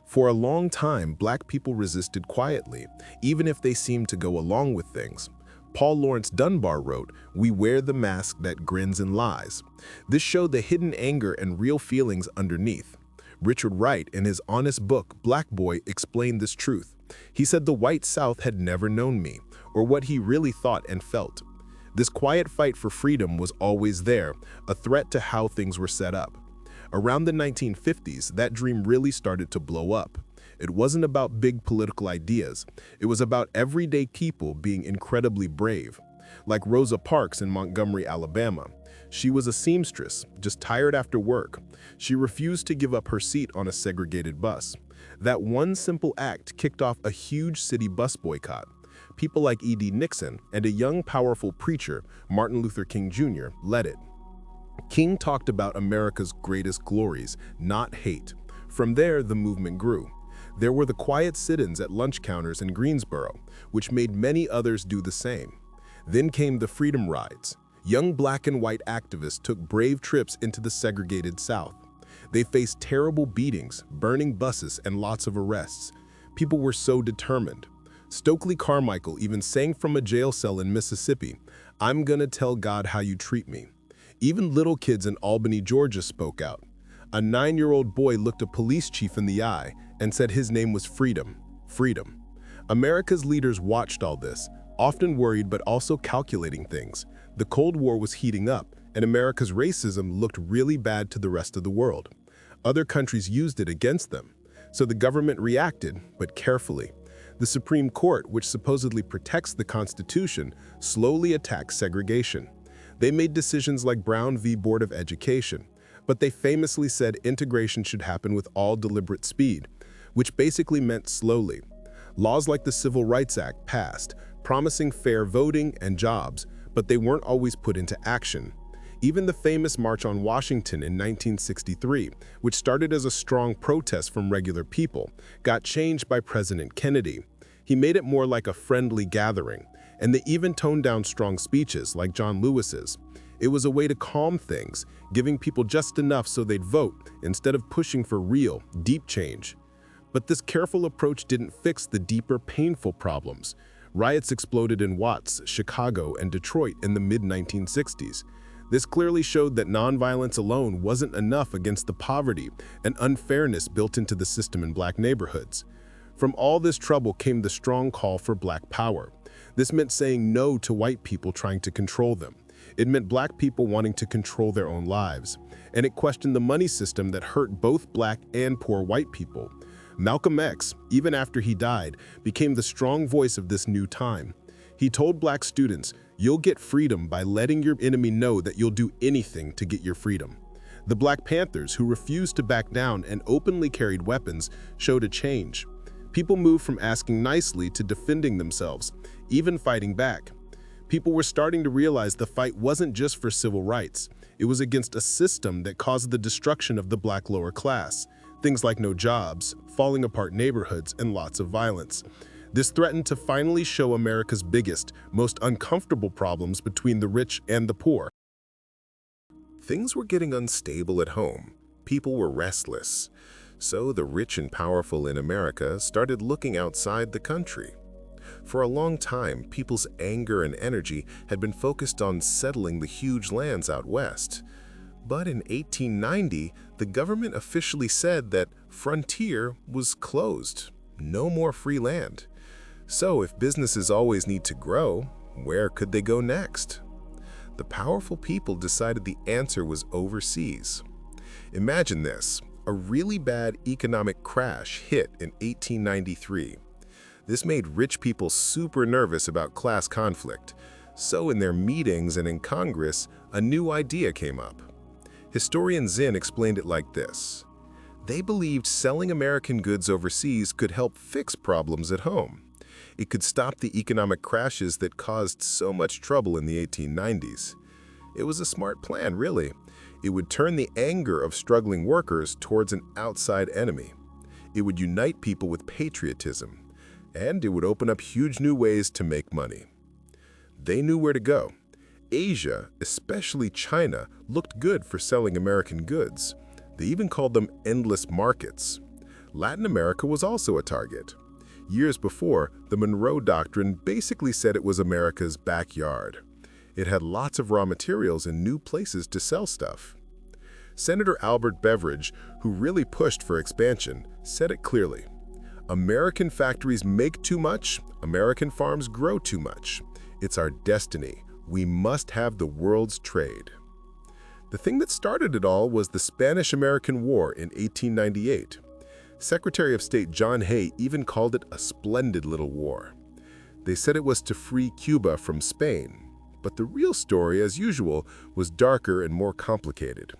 For a long time, Black people resisted quietly, even if they seemed to go along with things. Paul Laurence Dunbar wrote, "We wear the mask that grins and lies." This showed the hidden anger and real feelings underneath. Richard Wright, in his honest book, Black Boy, explained this truth. He said the white South had never known me, or what he really thought and felt. This quiet fight for freedom was always there, a threat to how things were set up. Around the 1950s, that dream really started to blow up. It wasn't about big political ideas. It was about everyday people being incredibly brave. Like Rosa Parks in Montgomery, Alabama. She was a seamstress, just tired after work. She refused to give up her seat on a segregated bus. That one simple act kicked off a huge city bus boycott. People like E.D. Nixon and a young, powerful preacher, Martin Luther King Jr., led it. King talked about America's greatest glories, not hate. From there, the movement grew. There were the quiet sit-ins at lunch counters in Greensboro, which made many others do the same. Then came the Freedom Rides. Young Black and white activists took brave trips into the segregated South. They faced terrible beatings, burning buses, and lots of arrests. People were so determined. Stokely Carmichael even sang from a jail cell in Mississippi, "I'm gonna tell God how you treat me." Even little kids in Albany, Georgia spoke out. A 9-year-old boy looked a police chief in the eye and said his name was Freedom. Freedom. America's leaders watched all this, often worried but also calculating things. The Cold War was heating up, and America's racism looked really bad to the rest of the world. Other countries used it against them. So the government reacted, but carefully. The Supreme Court, which supposedly protects the Constitution, slowly attacked segregation. They made decisions like Brown v. Board of Education, but they famously said integration should happen with all deliberate speed, which basically meant slowly. Laws like the Civil Rights Act passed, promising fair voting and jobs, but they weren't always put into action. Even the famous March on Washington in 1963, which started as a strong protest from regular people, got changed by President Kennedy. He made it more like a friendly gathering, and they even toned down strong speeches like John Lewis's. It was a way to calm things, giving people just enough so they'd vote, instead of pushing for real, deep change. But this careful approach didn't fix the deeper, painful problems. Riots exploded in Watts, Chicago, and Detroit in the mid-1960s. This clearly showed that nonviolence alone wasn't enough against the poverty and unfairness built into the system in Black neighborhoods. From all this trouble came the strong call for Black power. This meant saying no to white people trying to control them. It meant Black people wanting to control their own lives. And it questioned the money system that hurt both Black and poor white people. Malcolm X, even after he died, became the strong voice of this new time. He told Black students, "You'll get freedom by letting your enemy know that you'll do anything to get your freedom." The Black Panthers, who refused to back down and openly carried weapons, showed a change. People moved from asking nicely to defending themselves, even fighting back. People were starting to realize the fight wasn't just for civil rights. It was against a system that caused the destruction of the Black lower class. Things like no jobs, falling apart neighborhoods, and lots of violence. This threatened to finally show America's biggest, most uncomfortable problems between the rich and the poor. Things were getting unstable at home. People were restless. So the rich and powerful in America started looking outside the country. For a long time, people's anger and energy had been focused on settling the huge lands out west. But in 1890, the government officially said that frontier was closed. No more free land. So if businesses always need to grow, where could they go next? The powerful people decided the answer was overseas. Imagine this. A really bad economic crash hit in 1893. This made rich people super nervous about class conflict. So in their meetings and in Congress, a new idea came up. Historian Zinn explained it like this. They believed selling American goods overseas could help fix problems at home. It could stop the economic crashes that caused so much trouble in the 1890s. It was a smart plan, really. It would turn the anger of struggling workers towards an outside enemy. It would unite people with patriotism, and it would open up huge new ways to make money. They knew where to go. Asia, especially China, looked good for selling American goods. They even called them endless markets. Latin America was also a target. Years before, the Monroe Doctrine basically said it was America's backyard. It had lots of raw materials and new places to sell stuff. Senator Albert Beveridge, who really pushed for expansion, said it clearly. American factories make too much, American farms grow too much. It's our destiny. We must have the world's trade. The thing that started it all was the Spanish-American War in 1898. Secretary of State John Hay even called it a splendid little war. They said it was to free Cuba from Spain. But the real story, as usual, was darker and more complicated.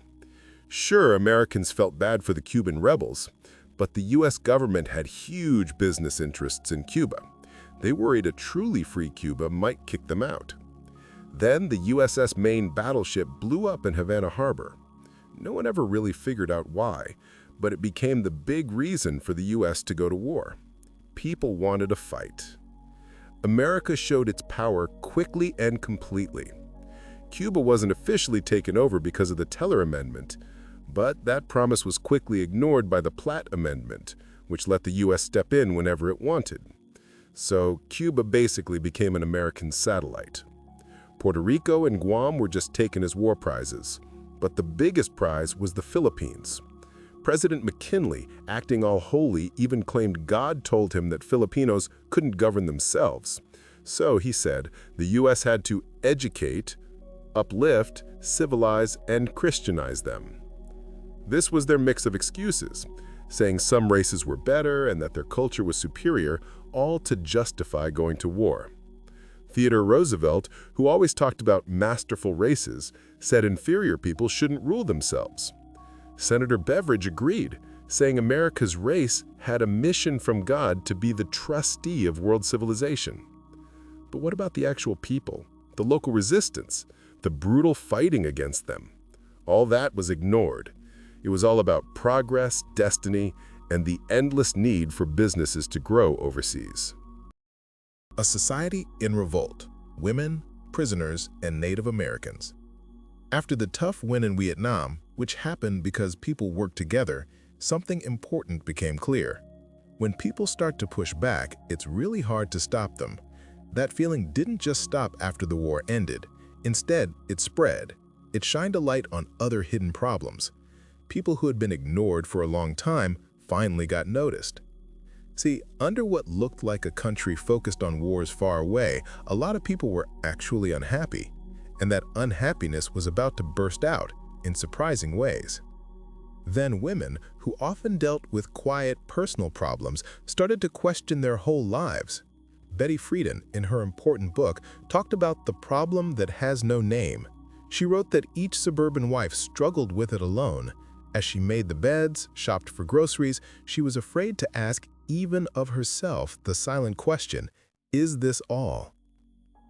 Sure, Americans felt bad for the Cuban rebels, but the U.S. government had huge business interests in Cuba. They worried a truly free Cuba might kick them out. Then the USS Maine battleship blew up in Havana Harbor. No one ever really figured out why, but it became the big reason for the U.S. to go to war. People wanted a fight. America showed its power quickly and completely. Cuba wasn't officially taken over because of the Teller Amendment, but that promise was quickly ignored by the Platt Amendment, which let the U.S. step in whenever it wanted. So Cuba basically became an American satellite. Puerto Rico and Guam were just taken as war prizes, but the biggest prize was the Philippines. President McKinley, acting all holy, even claimed God told him that Filipinos couldn't govern themselves. So, he said, the U.S. had to educate, uplift, civilize, and Christianize them. This was their mix of excuses, saying some races were better and that their culture was superior, all to justify going to war. Theodore Roosevelt, who always talked about masterful races, said inferior people shouldn't rule themselves. Senator Beveridge agreed, saying America's race had a mission from God to be the trustee of world civilization. But what about the actual people, the local resistance, the brutal fighting against them? All that was ignored. It was all about progress, destiny, and the endless need for businesses to grow overseas. A society in revolt, women, prisoners, and Native Americans. After the tough win in Vietnam, which happened because people worked together, something important became clear. When people start to push back, it's really hard to stop them. That feeling didn't just stop after the war ended. Instead, it spread. It shined a light on other hidden problems. People who had been ignored for a long time finally got noticed. See, under what looked like a country focused on wars far away, a lot of people were actually unhappy. And that unhappiness was about to burst out in surprising ways. Then women, who often dealt with quiet personal problems, started to question their whole lives. Betty Friedan, in her important book, talked about the problem that has no name. She wrote that each suburban wife struggled with it alone. As she made the beds, shopped for groceries, she was afraid to ask even of herself the silent question, is this all?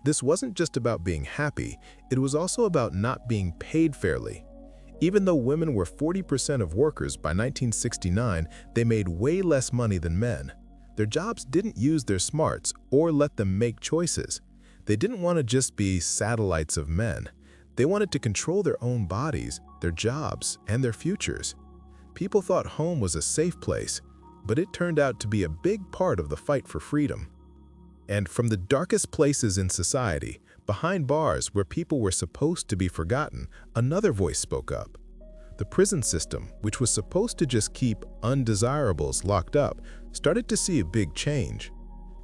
This wasn't just about being happy, it was also about not being paid fairly. Even though women were 40% of workers by 1969, they made way less money than men. Their jobs didn't use their smarts or let them make choices. They didn't want to just be satellites of men. They wanted to control their own bodies, their jobs, and their futures. People thought home was a safe place, but it turned out to be a big part of the fight for freedom. And from the darkest places in society, behind bars where people were supposed to be forgotten, another voice spoke up. The prison system, which was supposed to just keep undesirables locked up, started to see a big change.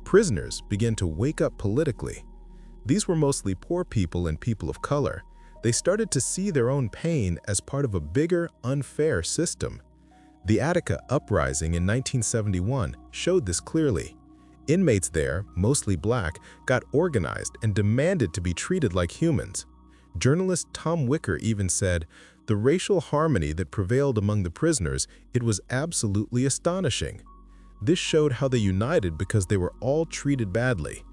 Prisoners began to wake up politically. These were mostly poor people and people of color. They started to see their own pain as part of a bigger, unfair system. The Attica Uprising in 1971 showed this clearly. Inmates there, mostly black, got organized and demanded to be treated like humans. Journalist Tom Wicker even said, The racial harmony that prevailed among the prisoners, it was absolutely astonishing. This showed how they united because they were all treated badly.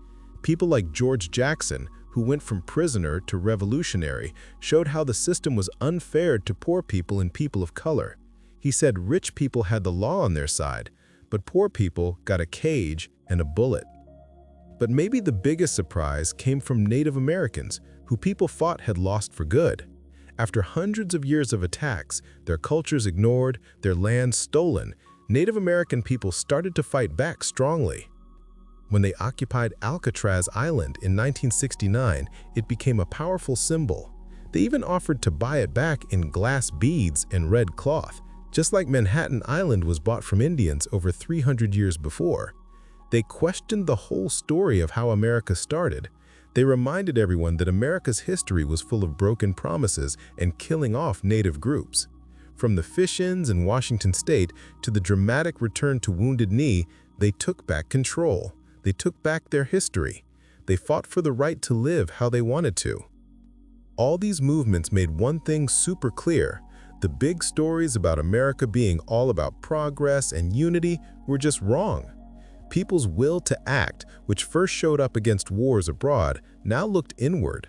People like George Jackson, who went from prisoner to revolutionary, showed how the system was unfair to poor people and people of color. He said rich people had the law on their side, but poor people got a cage and a bullet. But maybe the biggest surprise came from Native Americans, who people thought had lost for good. After hundreds of years of attacks, their cultures ignored, their lands stolen, Native American people started to fight back strongly. When they occupied Alcatraz Island in 1969, it became a powerful symbol. They even offered to buy it back in glass beads and red cloth, just like Manhattan Island was bought from Indians over 300 years before. They questioned the whole story of how America started. They reminded everyone that America's history was full of broken promises and killing off native groups. From the fish-ins in Washington state to the dramatic return to Wounded Knee, they took back control. They took back their history. They fought for the right to live how they wanted to. All these movements made one thing super clear. The big stories about America being all about progress and unity were just wrong. People's will to act, which first showed up against wars abroad, now looked inward.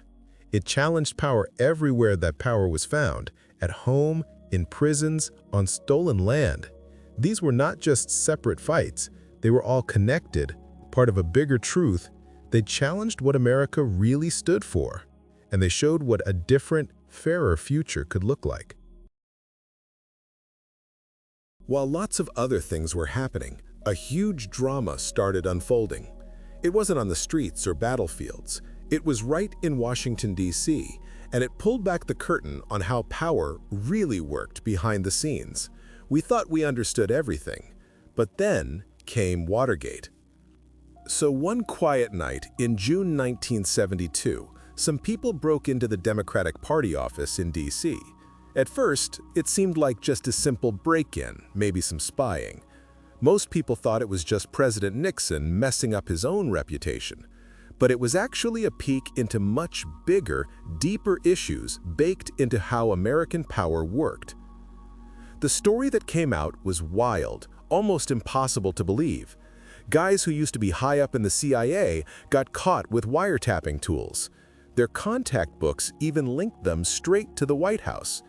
It challenged power everywhere that power was found, at home, in prisons, on stolen land. These were not just separate fights. They were all connected, part of a bigger truth. They challenged what America really stood for, and they showed what a different, fairer future could look like. While lots of other things were happening, a huge drama started unfolding. It wasn't on the streets or battlefields. It was right in Washington, D.C., and it pulled back the curtain on how power really worked behind the scenes. We thought we understood everything, but then came Watergate. So one quiet night in June 1972, some people broke into the Democratic Party office in D.C. At first, it seemed like just a simple break-in, maybe some spying. Most people thought it was just President Nixon messing up his own reputation. But it was actually a peek into much bigger, deeper issues baked into how American power worked. The story that came out was wild, almost impossible to believe. Guys who used to be high up in the CIA got caught with wiretapping tools. Their contact books even linked them straight to the White House.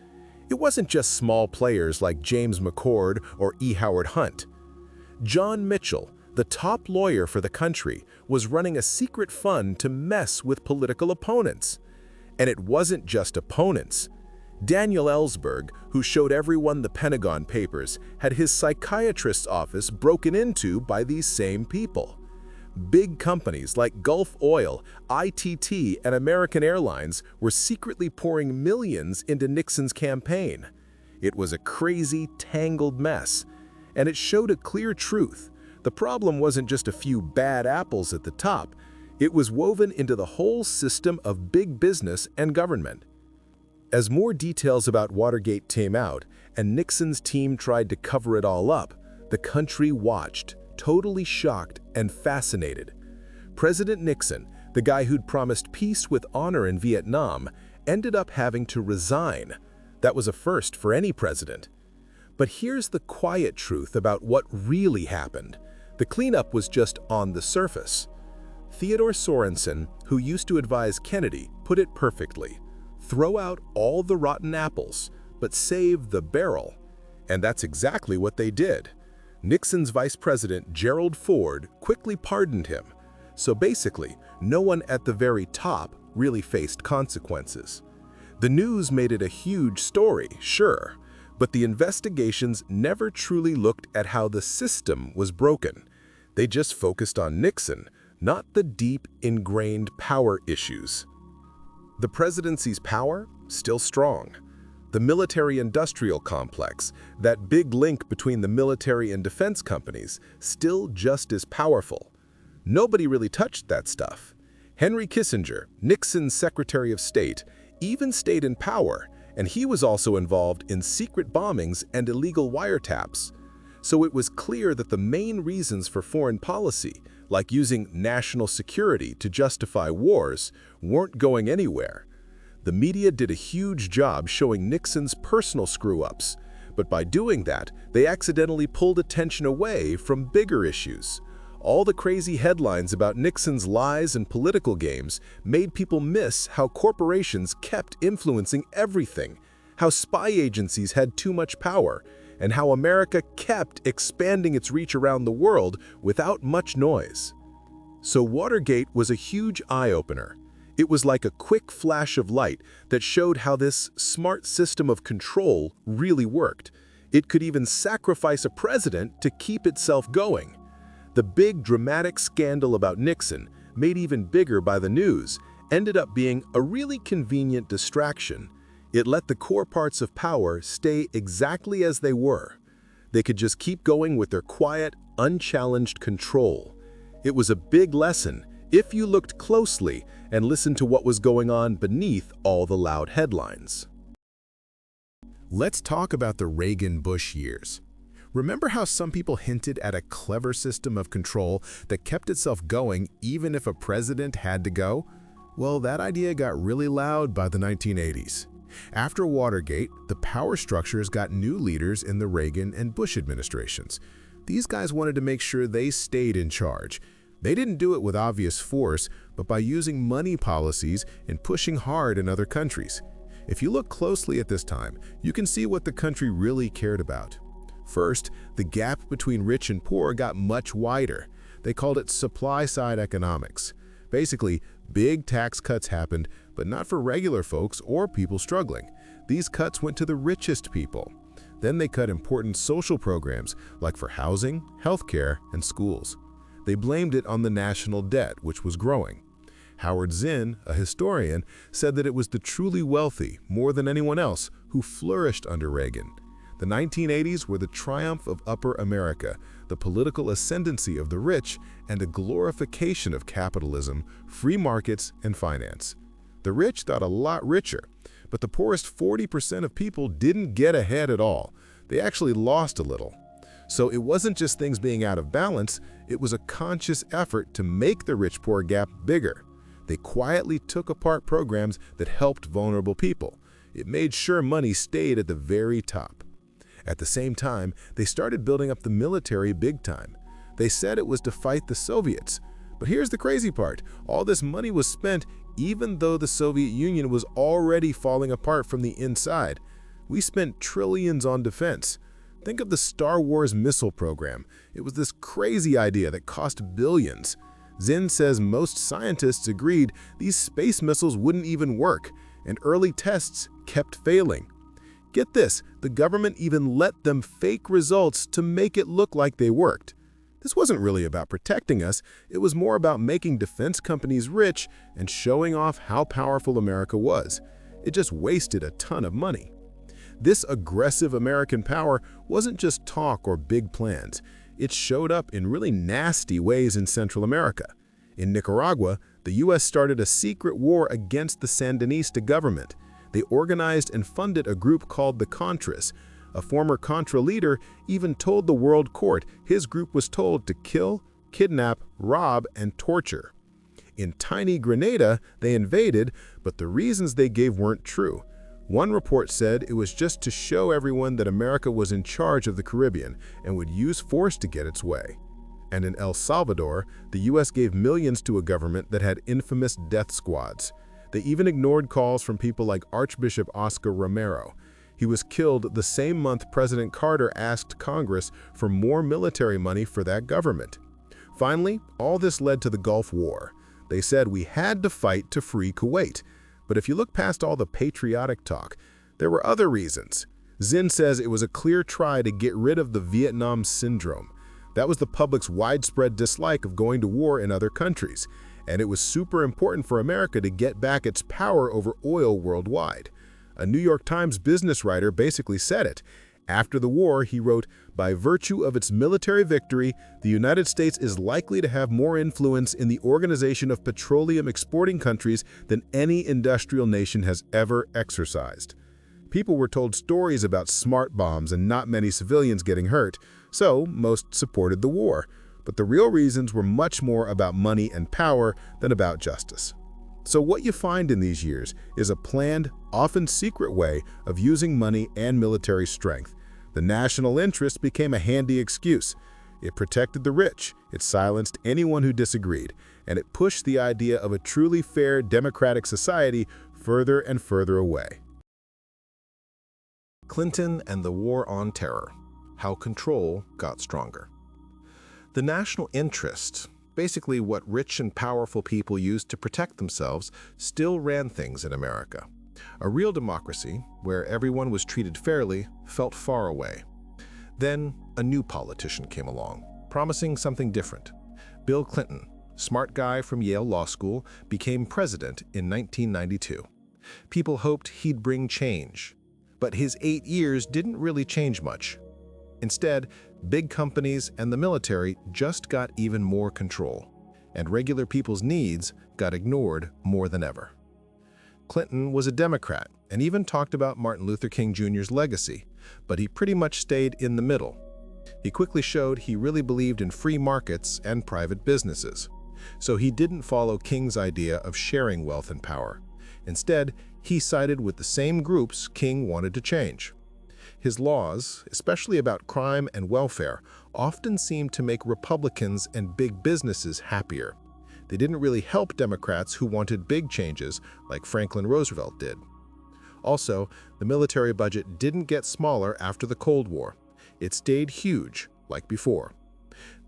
It wasn't just small players like James McCord or E. Howard Hunt. John Mitchell, the top lawyer for the country, was running a secret fund to mess with political opponents. And it wasn't just opponents. Daniel Ellsberg, who showed everyone the Pentagon Papers, had his psychiatrist's office broken into by these same people. Big companies like Gulf Oil, ITT, and American Airlines were secretly pouring millions into Nixon's campaign. It was a crazy, tangled mess, and it showed a clear truth. The problem wasn't just a few bad apples at the top. It was woven into the whole system of big business and government. As more details about Watergate came out and Nixon's team tried to cover it all up, the country watched, totally shocked and fascinated. President Nixon, the guy who'd promised peace with honor in Vietnam, ended up having to resign. That was a first for any president. But here's the quiet truth about what really happened. The cleanup was just on the surface. Theodore Sorensen, who used to advise Kennedy, put it perfectly. Throw out all the rotten apples, but save the barrel. And that's exactly what they did. Nixon's vice president, Gerald Ford, quickly pardoned him. So basically, no one at the very top really faced consequences. The news made it a huge story, sure, but the investigations never truly looked at how the system was broken. They just focused on Nixon, not the deep, ingrained power issues. The presidency's power? Still strong. The military-industrial complex, that big link between the military and defense companies, still just as powerful. Nobody really touched that stuff. Henry Kissinger, Nixon's Secretary of State, even stayed in power, and he was also involved in secret bombings and illegal wiretaps. So it was clear that the main reasons for foreign policy, like using national security to justify wars, weren't going anywhere. The media did a huge job showing Nixon's personal screw-ups, but by doing that, they accidentally pulled attention away from bigger issues. All the crazy headlines about Nixon's lies and political games made people miss how corporations kept influencing everything, how spy agencies had too much power, and how America kept expanding its reach around the world without much noise. So Watergate was a huge eye-opener. It was like a quick flash of light that showed how this smart system of control really worked. It could even sacrifice a president to keep itself going. The big dramatic scandal about Nixon, made even bigger by the news, ended up being a really convenient distraction. It let the core parts of power stay exactly as they were. They could just keep going with their quiet, unchallenged control. It was a big lesson if you looked closely and listened to what was going on beneath all the loud headlines. Let's talk about the Reagan-Bush years. Remember how some people hinted at a clever system of control that kept itself going even if a president had to go? Well, that idea got really loud by the 1980s. After Watergate, the power structures got new leaders in the Reagan and Bush administrations. These guys wanted to make sure they stayed in charge. They didn't do it with obvious force, but by using money policies and pushing hard in other countries. If you look closely at this time, you can see what the country really cared about. First, the gap between rich and poor got much wider. They called it supply-side economics. Basically, big tax cuts happened, but not for regular folks or people struggling. These cuts went to the richest people. Then they cut important social programs, like for housing, healthcare, and schools. They blamed it on the national debt, which was growing. Howard Zinn, a historian, said that it was the truly wealthy, more than anyone else, who flourished under Reagan. The 1980s were the triumph of Upper America, the political ascendancy of the rich, and a glorification of capitalism, free markets, and finance. The rich got a lot richer, but the poorest 40% of people didn't get ahead at all. They actually lost a little. So it wasn't just things being out of balance, it was a conscious effort to make the rich-poor gap bigger. They quietly took apart programs that helped vulnerable people. It made sure money stayed at the very top. At the same time, they started building up the military big time. They said it was to fight the Soviets. But here's the crazy part. All this money was spent even though the Soviet Union was already falling apart from the inside. We spent trillions on defense. Think of the Star Wars missile program. It was this crazy idea that cost billions. Zinn says most scientists agreed these space missiles wouldn't even work, and early tests kept failing. Get this, the government even let them fake results to make it look like they worked. This wasn't really about protecting us, it was more about making defense companies rich and showing off how powerful America was. It just wasted a ton of money. This aggressive American power wasn't just talk or big plans. It showed up in really nasty ways in Central America. In Nicaragua, the U.S. started a secret war against the Sandinista government. They organized and funded a group called the Contras. A former Contra leader even told the World Court his group was told to kill, kidnap, rob, and torture. In tiny Grenada, they invaded, but the reasons they gave weren't true. One report said it was just to show everyone that America was in charge of the Caribbean and would use force to get its way. And in El Salvador, the U.S. gave millions to a government that had infamous death squads. They even ignored calls from people like Archbishop Oscar Romero. He was killed the same month President Carter asked Congress for more military money for that government. Finally, all this led to the Gulf War. They said we had to fight to free Kuwait. But if you look past all the patriotic talk, there were other reasons. Zinn says it was a clear try to get rid of the Vietnam syndrome. That was the public's widespread dislike of going to war in other countries, and it was super important for America to get back its power over oil worldwide. A New York Times business writer basically said it. After the war, he wrote, "By virtue of its military victory, the United States is likely to have more influence in the organization of petroleum exporting countries than any industrial nation has ever exercised." People were told stories about smart bombs and not many civilians getting hurt, so most supported the war. But the real reasons were much more about money and power than about justice. So what you find in these years is a planned, often secret way of using money and military strength. The national interest became a handy excuse. It protected the rich, it silenced anyone who disagreed, and it pushed the idea of a truly fair democratic society further and further away. Clinton and the War on Terror: How Control Got Stronger. The national interest, basically what rich and powerful people used to protect themselves, still ran things in America. A real democracy, where everyone was treated fairly, felt far away. Then a new politician came along, promising something different. Bill Clinton, smart guy from Yale Law School, became president in 1992. People hoped he'd bring change. But his 8 years didn't really change much. Instead, big companies and the military just got even more control, and regular people's needs got ignored more than ever. Clinton was a Democrat and even talked about Martin Luther King Jr.'s legacy, but he pretty much stayed in the middle. He quickly showed he really believed in free markets and private businesses. So he didn't follow King's idea of sharing wealth and power. Instead, he sided with the same groups King wanted to change. His laws, especially about crime and welfare, often seemed to make Republicans and big businesses happier. They didn't really help Democrats who wanted big changes like Franklin Roosevelt did. Also, the military budget didn't get smaller after the Cold War. It stayed huge, like before.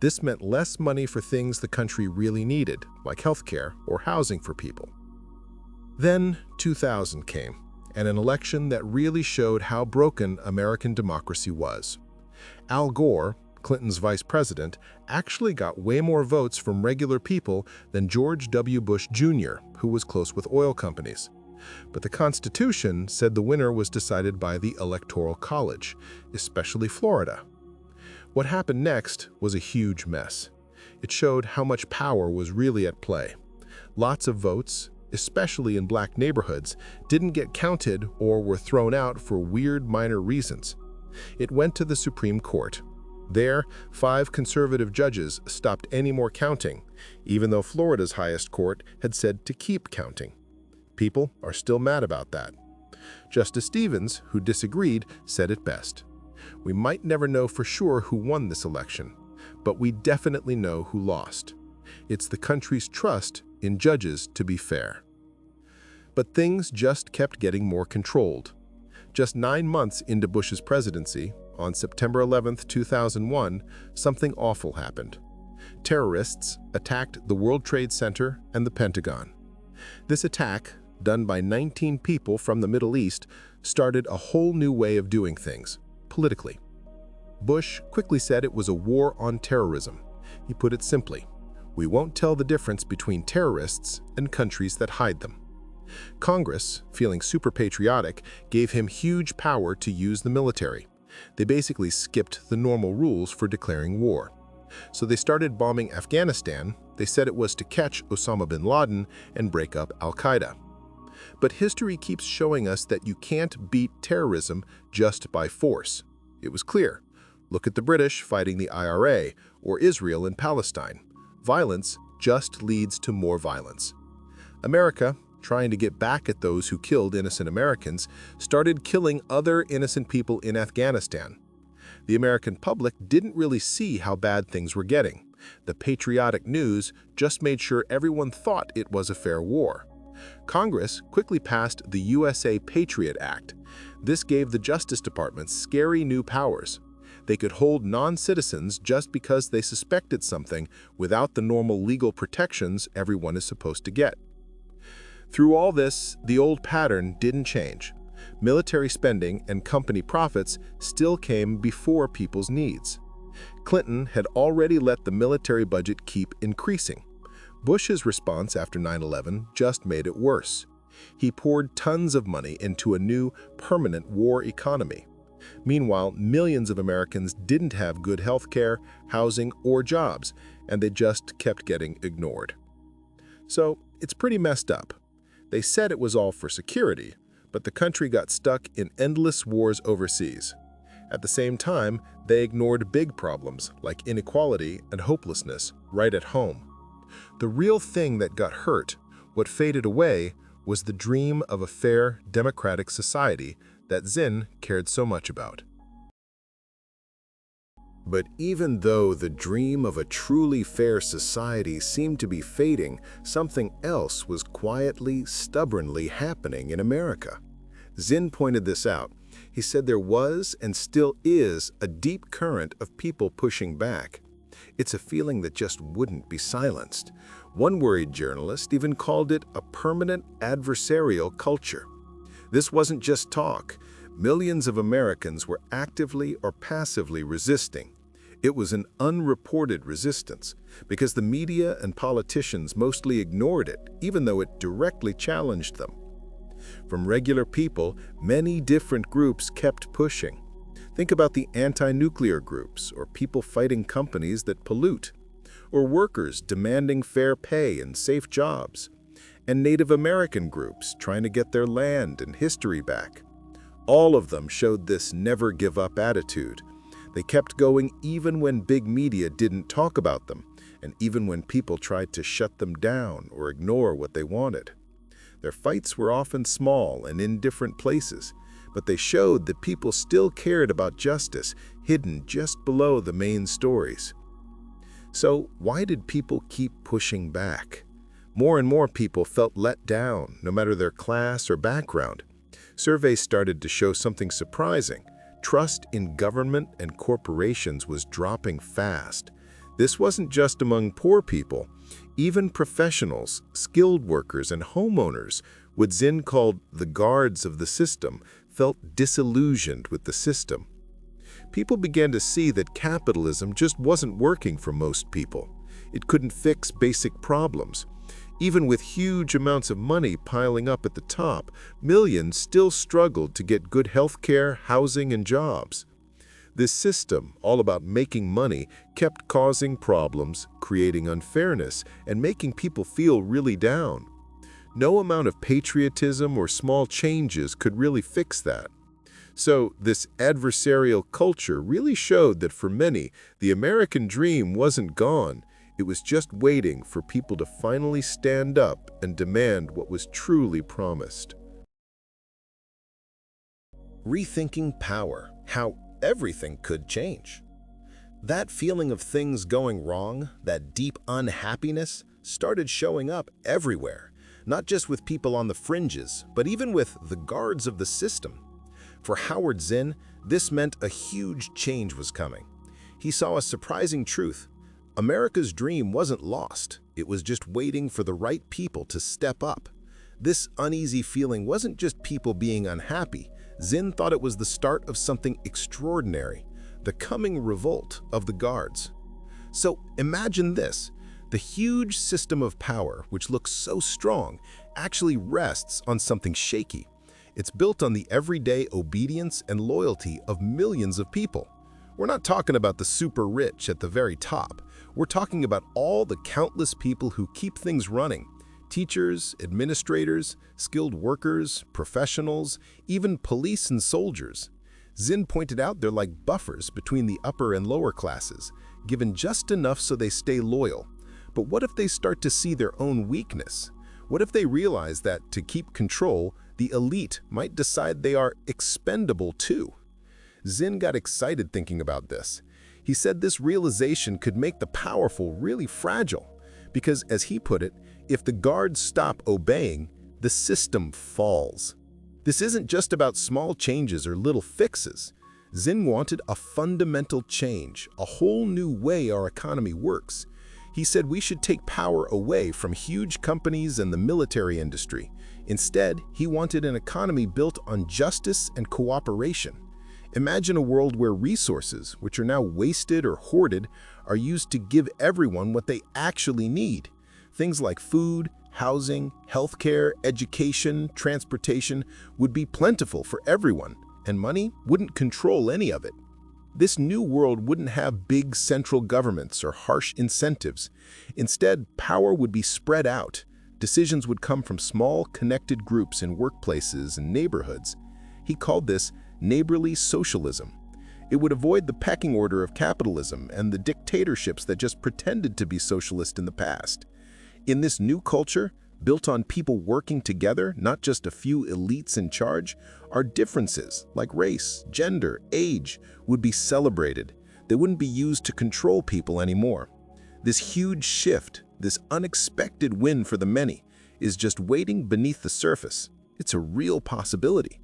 This meant less money for things the country really needed, like healthcare or housing for people. Then 2000 came, and an election that really showed how broken American democracy was. Al Gore, Clinton's vice president, actually got way more votes from regular people than George W. Bush Jr., who was close with oil companies. But the Constitution said the winner was decided by the Electoral College, especially Florida. What happened next was a huge mess. It showed how much power was really at play. Lots of votes, especially in black neighborhoods, didn't get counted or were thrown out for weird minor reasons. It went to the Supreme Court. There, 5 conservative judges stopped any more counting, even though Florida's highest court had said to keep counting. People are still mad about that. Justice Stevens, who disagreed, said it best. We might never know for sure who won this election, but we definitely know who lost. It's the country's trust in judges to be fair. But things just kept getting more controlled. Just 9 months into Bush's presidency, on September 11, 2001, something awful happened. Terrorists attacked the World Trade Center and the Pentagon. This attack, done by 19 people from the Middle East, started a whole new way of doing things, politically. Bush quickly said it was a war on terrorism. He put it simply: we won't tell the difference between terrorists and countries that hide them. Congress, feeling super patriotic, gave him huge power to use the military. They basically skipped the normal rules for declaring war. So they started bombing Afghanistan. They said it was to catch Osama bin Laden and break up Al-Qaeda. But history keeps showing us that you can't beat terrorism just by force. It was clear. Look at the British fighting the IRA or Israel in Palestine. Violence just leads to more violence. America, trying to get back at those who killed innocent Americans, started killing other innocent people in Afghanistan. The American public didn't really see how bad things were getting. The patriotic news just made sure everyone thought it was a fair war. Congress quickly passed the USA Patriot Act. This gave the Justice Department scary new powers. They could hold non-citizens just because they suspected something without the normal legal protections everyone is supposed to get. Through all this, the old pattern didn't change. Military spending and company profits still came before people's needs. Clinton had already let the military budget keep increasing. Bush's response after 9/11 just made it worse. He poured tons of money into a new, permanent war economy. Meanwhile, millions of Americans didn't have good health care, housing, or jobs, and they just kept getting ignored. So, it's pretty messed up. They said it was all for security, but the country got stuck in endless wars overseas. At the same time, they ignored big problems like inequality and hopelessness right at home. The real thing that got hurt What faded away was the dream of a fair, democratic society that Zinn cared so much about. But even though the dream of a truly fair society seemed to be fading, something else was quietly, stubbornly happening in America. Zinn pointed this out. He said there was and still is a deep current of people pushing back. It's a feeling that just wouldn't be silenced. One worried journalist even called it a permanent adversarial culture. This wasn't just talk. Millions of Americans were actively or passively resisting. It was an unreported resistance because the media and politicians mostly ignored it, even though it directly challenged them. From regular people, many different groups kept pushing. Think about the anti-nuclear groups, or people fighting companies that pollute, or workers demanding fair pay and safe jobs, and Native American groups trying to get their land and history back. All of them showed this never-give-up attitude. They kept going even when big media didn't talk about them, and even when people tried to shut them down or ignore what they wanted. Their fights were often small and in different places, but they showed that people still cared about justice, hidden just below the main stories. So why did people keep pushing back? More and more people felt let down, no matter their class or background. Surveys started to show something surprising. Trust in government and corporations was dropping fast. This wasn't just among poor people. Even professionals, skilled workers, and homeowners, what Zinn called the guards of the system, felt disillusioned with the system. People began to see that capitalism just wasn't working for most people. It couldn't fix basic problems. Even with huge amounts of money piling up at the top, millions still struggled to get good health care, housing, and jobs. This system, all about making money, kept causing problems, creating unfairness, and making people feel really down. No amount of patriotism or small changes could really fix that. So this adversarial culture really showed that for many, the American dream wasn't gone. It was just waiting for people to finally stand up and demand what was truly promised. Rethinking power, how everything could change. That feeling of things going wrong, that deep unhappiness, started showing up everywhere, not just with people on the fringes, but even with the guards of the system. For Howard Zinn, this meant a huge change was coming. He saw a surprising truth. America's dream wasn't lost. It was just waiting for the right people to step up. This uneasy feeling wasn't just people being unhappy. Zinn thought it was the start of something extraordinary, the coming revolt of the guards. So imagine this. The huge system of power, which looks so strong, actually rests on something shaky. It's built on the everyday obedience and loyalty of millions of people. We're not talking about the super rich at the very top. We're talking about all the countless people who keep things running. Teachers, administrators, skilled workers, professionals, even police and soldiers. Zinn pointed out they're like buffers between the upper and lower classes, given just enough so they stay loyal. But what if they start to see their own weakness? What if they realize that, to keep control, the elite might decide they are expendable too? Zinn got excited thinking about this. He said this realization could make the powerful really fragile, because, as he put it, if the guards stop obeying, the system falls. This isn't just about small changes or little fixes. Zinn wanted a fundamental change, a whole new way our economy works. He said we should take power away from huge companies and the military industry. Instead, he wanted an economy built on justice and cooperation. Imagine a world where resources, which are now wasted or hoarded, are used to give everyone what they actually need. Things like food, housing, healthcare, education, transportation would be plentiful for everyone, and money wouldn't control any of it. This new world wouldn't have big central governments or harsh incentives. Instead, power would be spread out. Decisions would come from small, connected groups in workplaces and neighborhoods. He called this neighborly socialism. It would avoid the pecking order of capitalism and the dictatorships that just pretended to be socialist in the past. In this new culture, built on people working together, not just a few elites in charge, our differences, like race, gender, age, would be celebrated. They wouldn't be used to control people anymore. This huge shift, this unexpected win for the many, is just waiting beneath the surface. It's a real possibility.